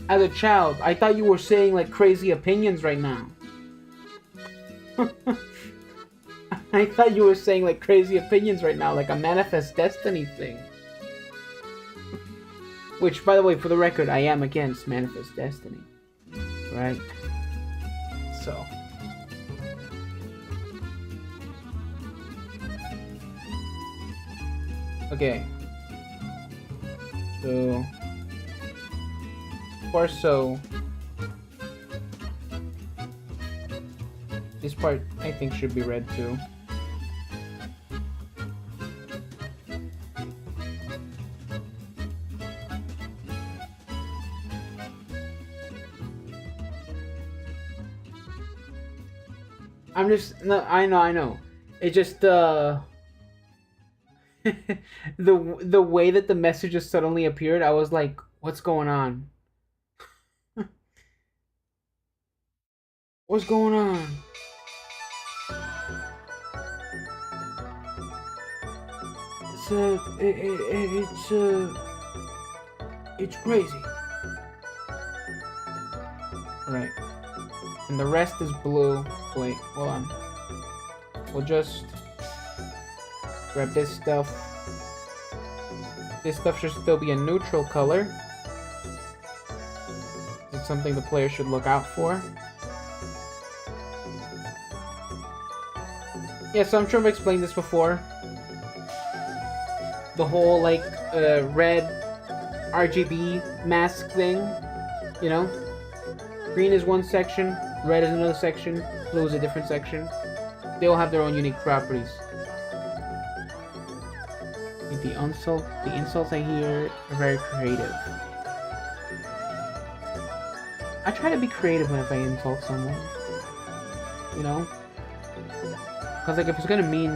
as a child. I thought you were saying, like, crazy opinions right now. I thought you were saying, like, crazy opinions right now, like a manifest destiny thing. Which, by the way, for the record, I am against manifest destiny. Right? So. Okay. So. Torso. This part, I think, should be red too. I'm just no. I know. It's just the way that the message just suddenly appeared. I was like, "What's going on? What's going on?" It's crazy. Right. And the rest is blue. Wait, hold on. We'll just grab this stuff. This stuff should still be a neutral color. It's something the player should look out for. Yeah, so I'm sure I've explained this before. The whole, like, red RGB mask thing, you know? Green is one section, red is another section, blue is a different section. They all have their own unique properties. The insults I hear are very creative. I try to be creative whenever I insult someone. You know? Because, like, if it's gonna mean...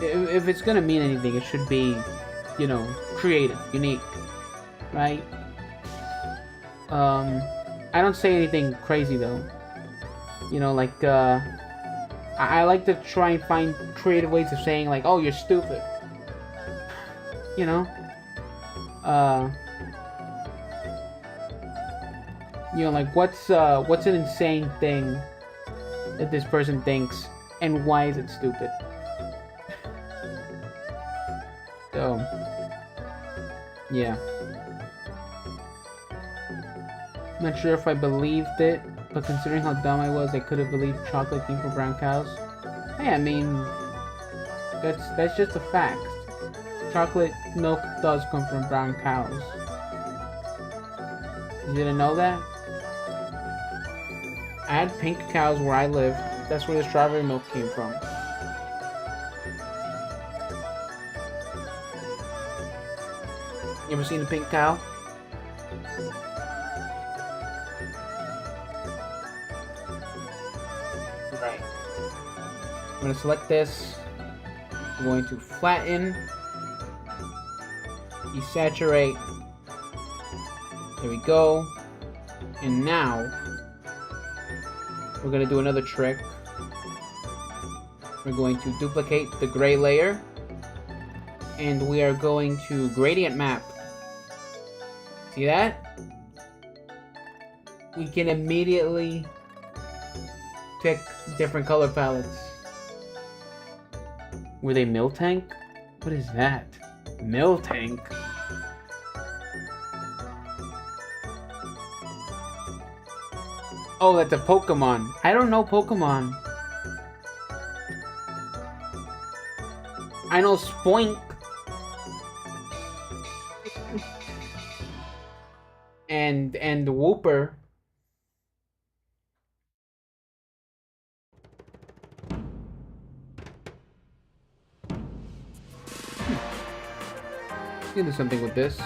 If it's gonna mean anything, it should be, you know, creative, unique. Right? I don't say anything crazy, though. You know, like, I like to try and find creative ways of saying, like, oh, you're stupid. You know? You know, like, what's an insane thing that this person thinks, and why is it stupid? So, yeah. I'm not sure if I believed it, but considering how dumb I was, I could have believed chocolate came from brown cows. Hey, I mean, that's just a fact. Chocolate milk does come from brown cows. You didn't know that? I had pink cows where I live. That's where the strawberry milk came from. You ever seen a pink cow? Right. I'm going to select this. I'm going to flatten. Desaturate. There we go. And now, we're going to do another trick. We're going to duplicate the gray layer. And we are going to gradient map. See that? We can immediately pick different color palettes. Were they Miltank? What is that? Miltank? Oh, that's a Pokemon. I don't know Pokemon. I know Spoink. and Whooper. You can do something with this.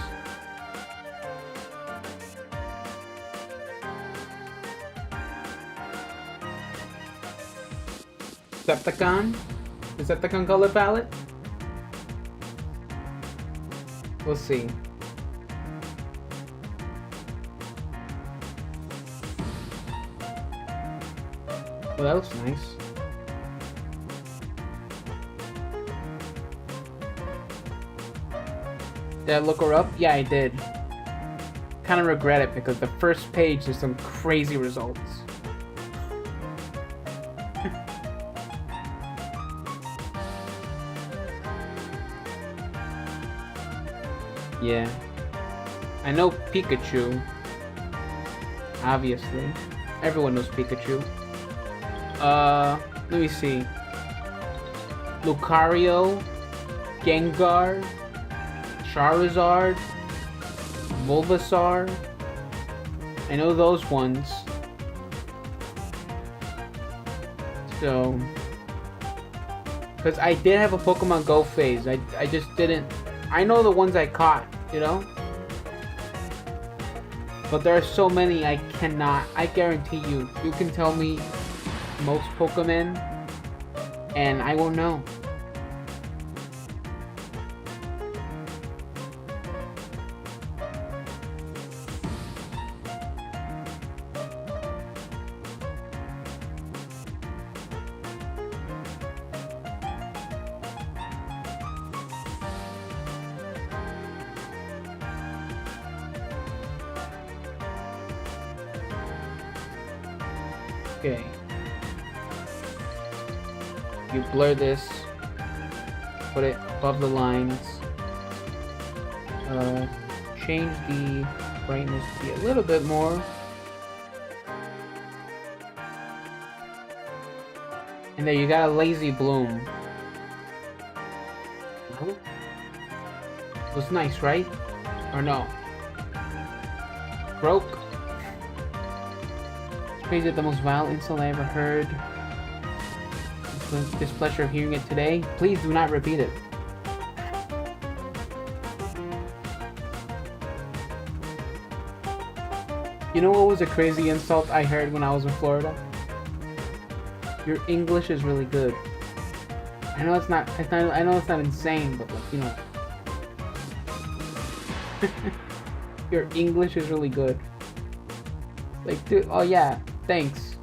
Decepticon? Decepticon color palette? We'll see. Oh, that looks nice. Did I look her up? Yeah, I did. Kind of regret it because the first page is some crazy results. Yeah. I know Pikachu. Obviously. Everyone knows Pikachu. Let me see. Lucario, Gengar, Charizard, Bulbasaur. I know those ones. So, because I did have a Pokemon Go phase. I just didn't. I know the ones I caught, you know? But there are so many I cannot. I guarantee you, you can tell me most Pokemon, and I won't know. Okay. You blur this, put it above the lines, change the brightness to be a little bit more, and there you got a lazy bloom. It was nice, right? Or no? Broke? It's crazy, the most vile insult I ever heard. Displeasure of hearing it today. Please do not repeat it. You know what was a crazy insult I heard when I was in Florida? Your English is really good. I know it's not. I know it's not insane, but like, you know. Your English is really good. Like, dude. Oh yeah. Thanks.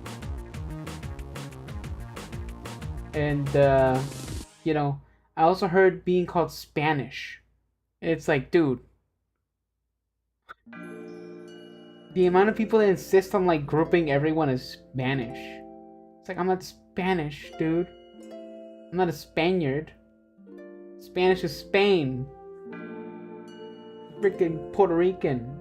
And, you know, I also heard being called Spanish. It's like, dude. The amount of people that insist on, like, grouping everyone as Spanish. It's like, I'm not Spanish, dude. I'm not a Spaniard. Spanish is Spain. Freaking Puerto Rican.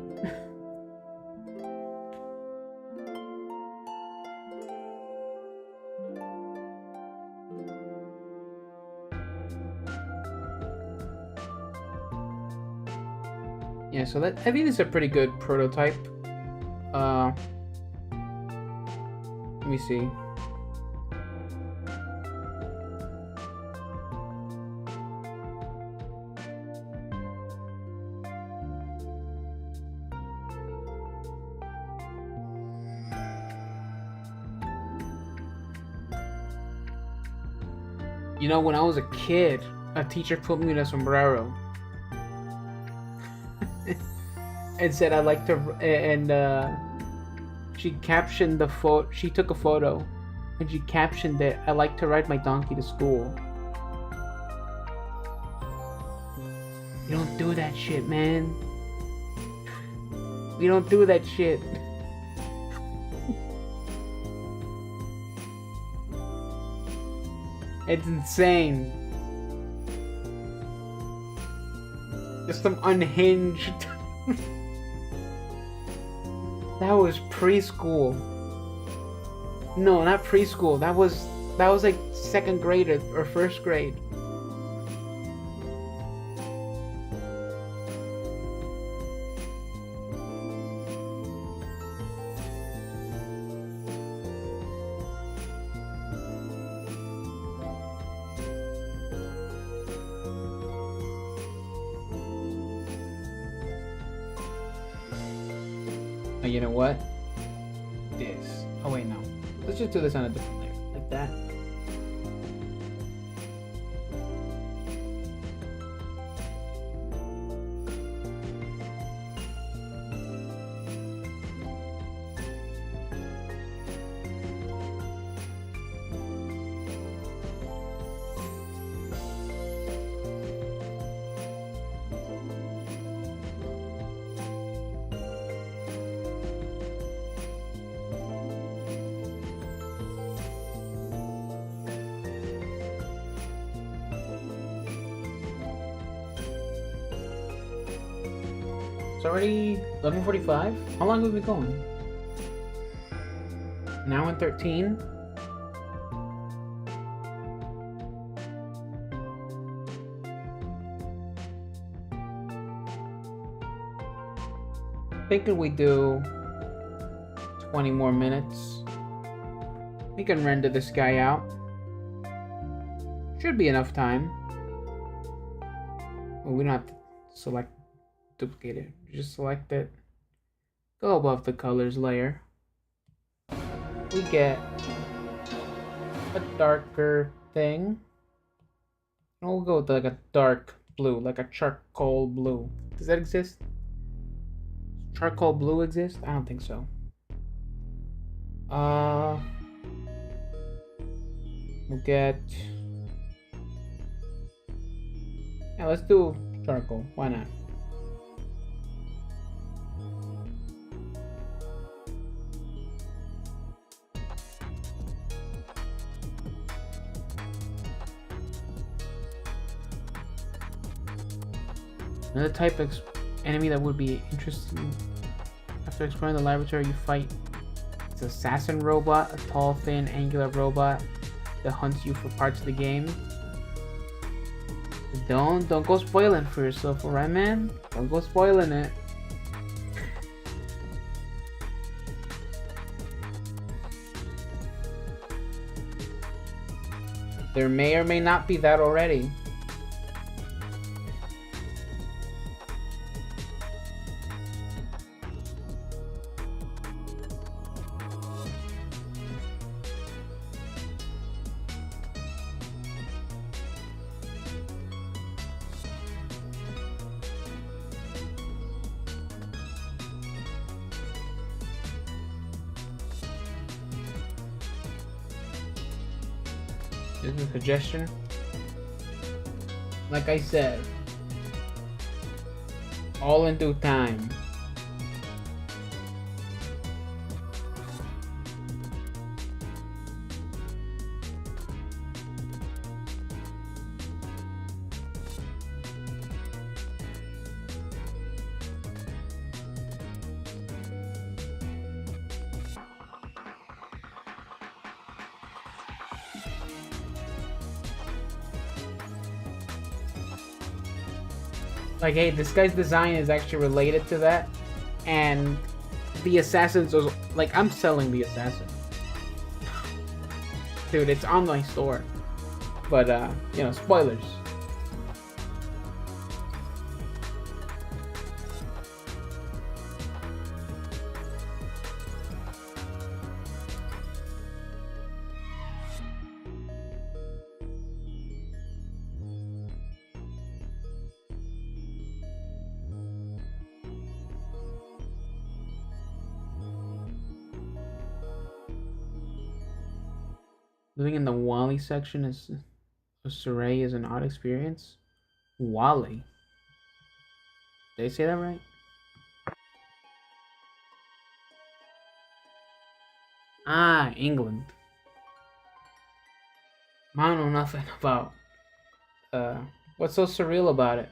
Yeah, so that I think it's a pretty good prototype. Let me see. You know, when I was a kid, a teacher put me in a sombrero. And said I like to, and she captioned the photo. She took a photo, and she captioned it. I like to ride my donkey to school. You don't do that shit, man. We don't do that shit. It's insane. Just some unhinged. That was preschool. No, not preschool. That was like second grade or first grade. Oh, you know what? This. Oh wait, no. Let's just do this on a different layer, like that. It's already 11:45. How long have we been going? Now in 13. Thinking we do 20 more minutes. We can render this guy out. Should be enough time. Well, we don't have to select duplicate it. Just select it. Go above the colors layer. We get a darker thing. And we'll go with like a dark blue, like a charcoal blue. Does that exist? Charcoal blue exist? I don't think so. We'll get... Yeah, let's do charcoal. Why not? Another type of enemy that would be interesting. After exploring the laboratory, you fight this assassin robot, a tall, thin, angular robot that hunts you for parts of the game. Don't go spoiling for yourself, alright, man? Don't go spoiling it. There may or may not be that already. This is a suggestion. Like I said, all in due time. Like, hey, this guy's design is actually related to that, and the assassins was like, I'm selling the assassin. Dude, it's on my store. But you know, spoilers. Living in the Wally section is of Saray is an odd experience. Wally. Did I say that right? Ah, England. I don't know nothing about what's so surreal about it.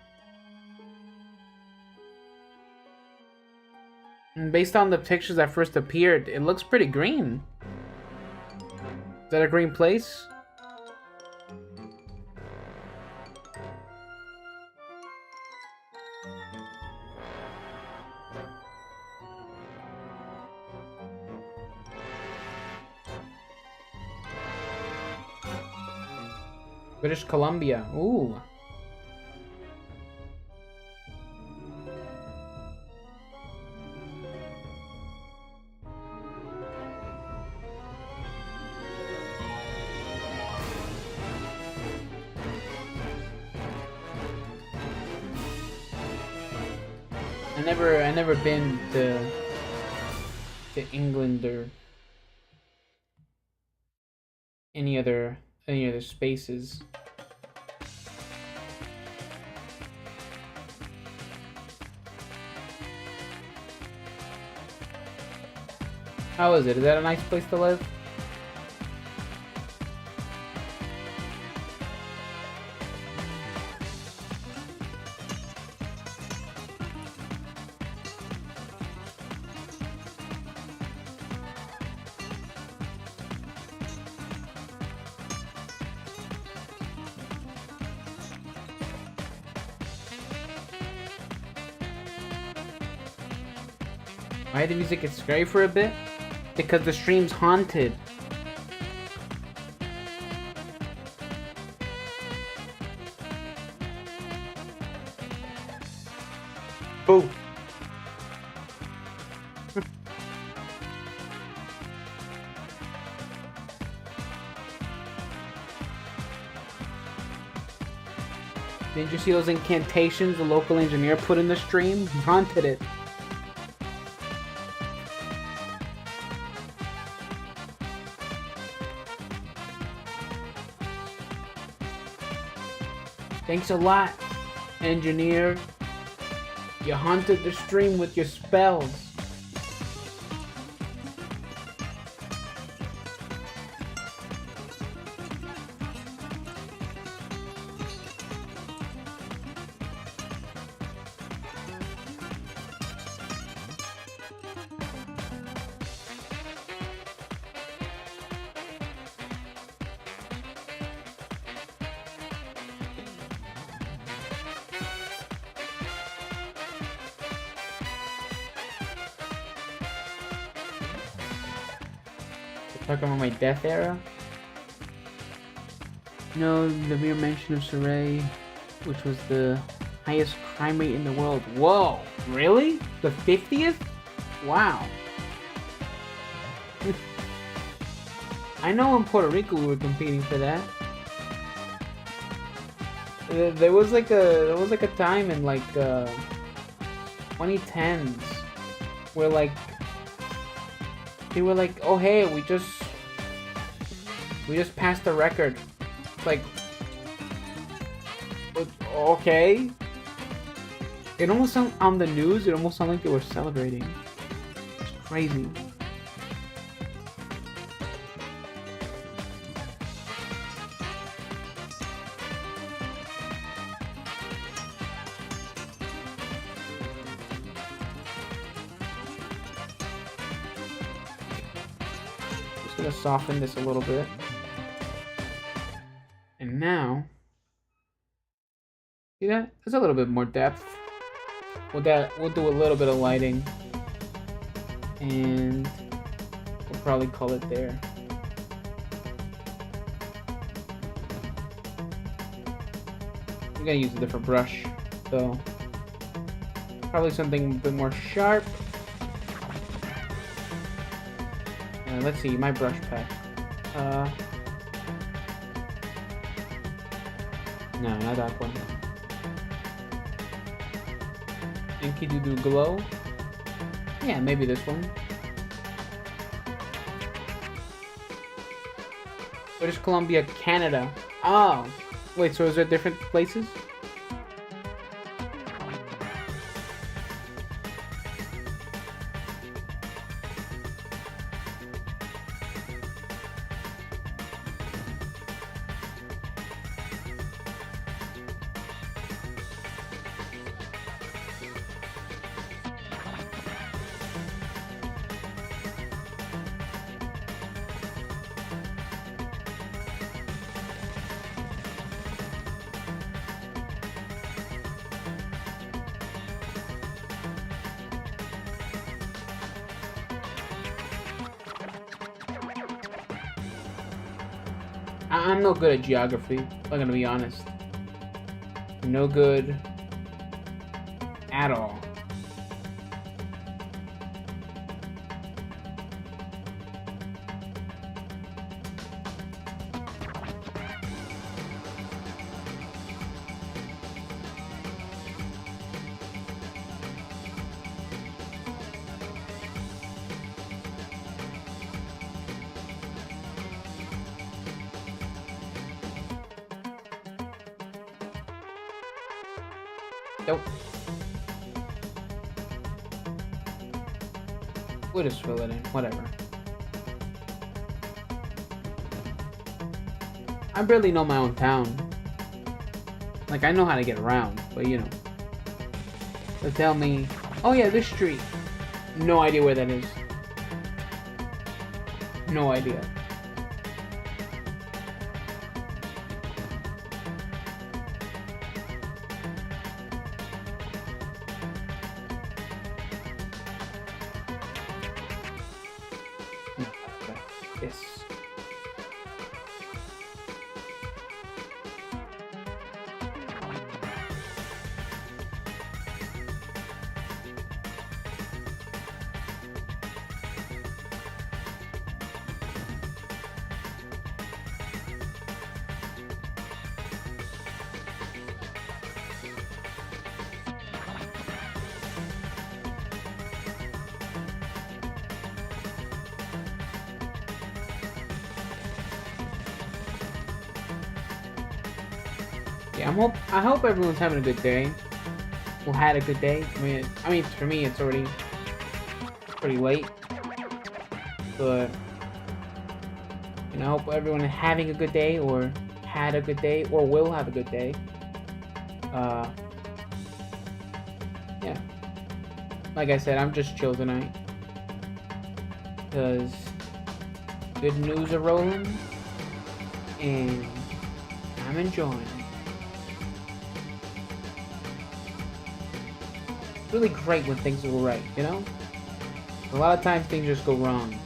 And based on the pictures that first appeared, it looks pretty green. Is that a green place? British Columbia. Ooh. I never been to England or any other spaces. How is it? Is that a nice place to live? Why did the music get scary for a bit? Because the stream's haunted. Boo. Didn't you see those incantations the local engineer put in the stream? He haunted it. Thanks a lot, engineer. You haunted the stream with your spells. Talking about my death era? No, the mere mention of Saray, which was the highest crime rate in the world. Whoa, really? The 50th? Wow. I know in Puerto Rico we were competing for that. There was like a time in like 2010s where like they were like, oh hey, we just passed the record. It's like, okay. It almost sounded on the news. It almost sounded like they were celebrating. It's crazy. Gonna soften this a little bit, and now see that there's a little bit more depth. We'll do a little bit of lighting, and we'll probably call it there. I'm gonna use a different brush, so probably something a bit more sharp. Let's see, my brush pack. No, not that one. Inky Doo Glow? Yeah, maybe this one. British Columbia, Canada. Oh! Wait, so is there different places? I'm no good at geography, I'm gonna be honest. No good at all. Nope. We'll just fill it in. Whatever. I barely know my own town. Like, I know how to get around, but you know. So tell me, oh yeah, this street. No idea where that is. No idea. Yes. Yeah, I hope everyone's having a good day. Who had a good day. I mean, for me, it's already pretty late. But you know, I hope everyone is having a good day, or had a good day, or will have a good day. Yeah. Like I said, I'm just chill tonight. Because good news are rolling. And I'm enjoying it. Really great when things go right, you know? A lot of times things just go wrong.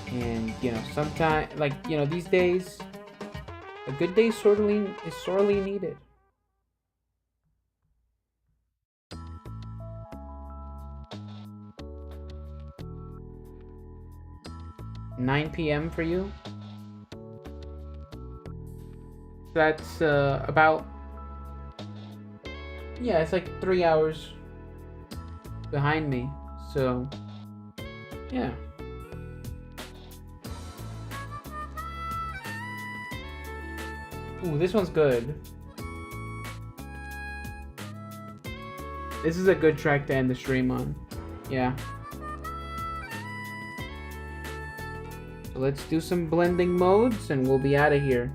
And, you know, sometimes, like, you know, these days, a good day is sorely needed. $9 p.m. for you? That's, about... Yeah, it's like 3 hours behind me, so yeah. Ooh, this one's good. This is a good track to end the stream on. Yeah. So let's do some blending modes and we'll be out of here.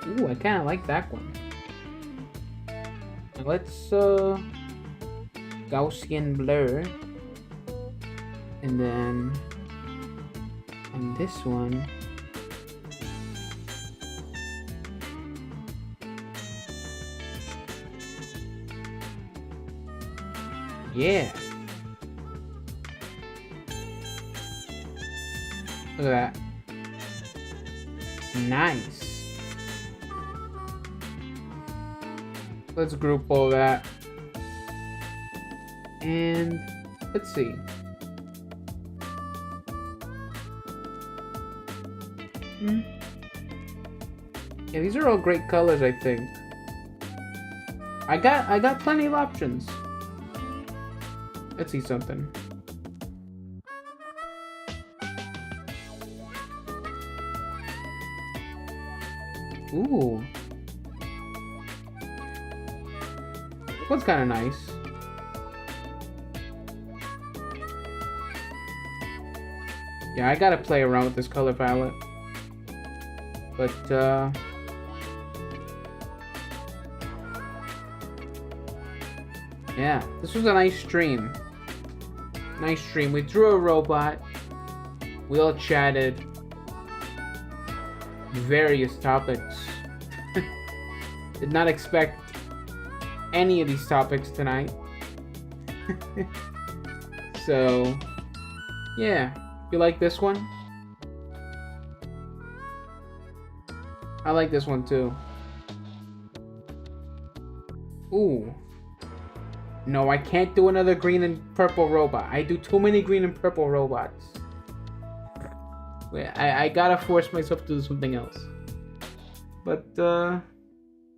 Ooh, I kind of like that one. Let's Gaussian blur, and then on this one, yeah. Look at that. Nice. Let's group all that. And let's see. Yeah, these are all great colors, I think. I got plenty of options. Let's see something. Ooh. This one's kind of nice. Yeah, I gotta play around with this color palette. But, yeah, this was a nice stream. Nice stream. We drew a robot. We all chatted. Various topics. Did not expect any of these topics tonight. So, yeah. You like this one? I like this one too. Ooh. No, I can't do another green and purple robot. I do too many green and purple robots. Wait, I gotta force myself to do something else. But,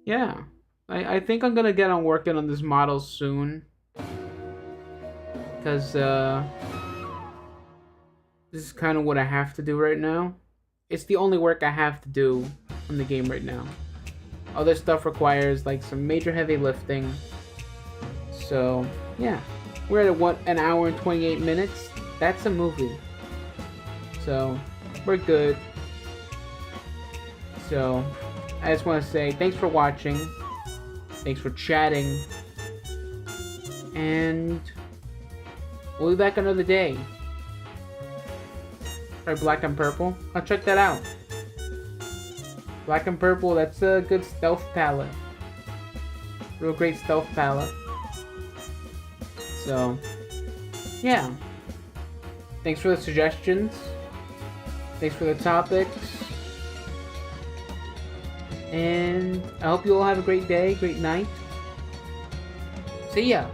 yeah. I think I'm gonna get on working on this model soon. because this is kind of what I have to do right now. It's the only work I have to do on the game right now. Other stuff requires like some major heavy lifting. So yeah, we're at an hour and 28 minutes. That's a movie. So we're good. So I just want to say thanks for watching. Thanks for chatting. And we'll be back another day. Try Black and Purple. I'll check that out. Black and Purple, that's a good stealth palette. Real great stealth palette. So, yeah. Thanks for the suggestions. Thanks for the topics. And I hope you all have a great day, great night. See ya.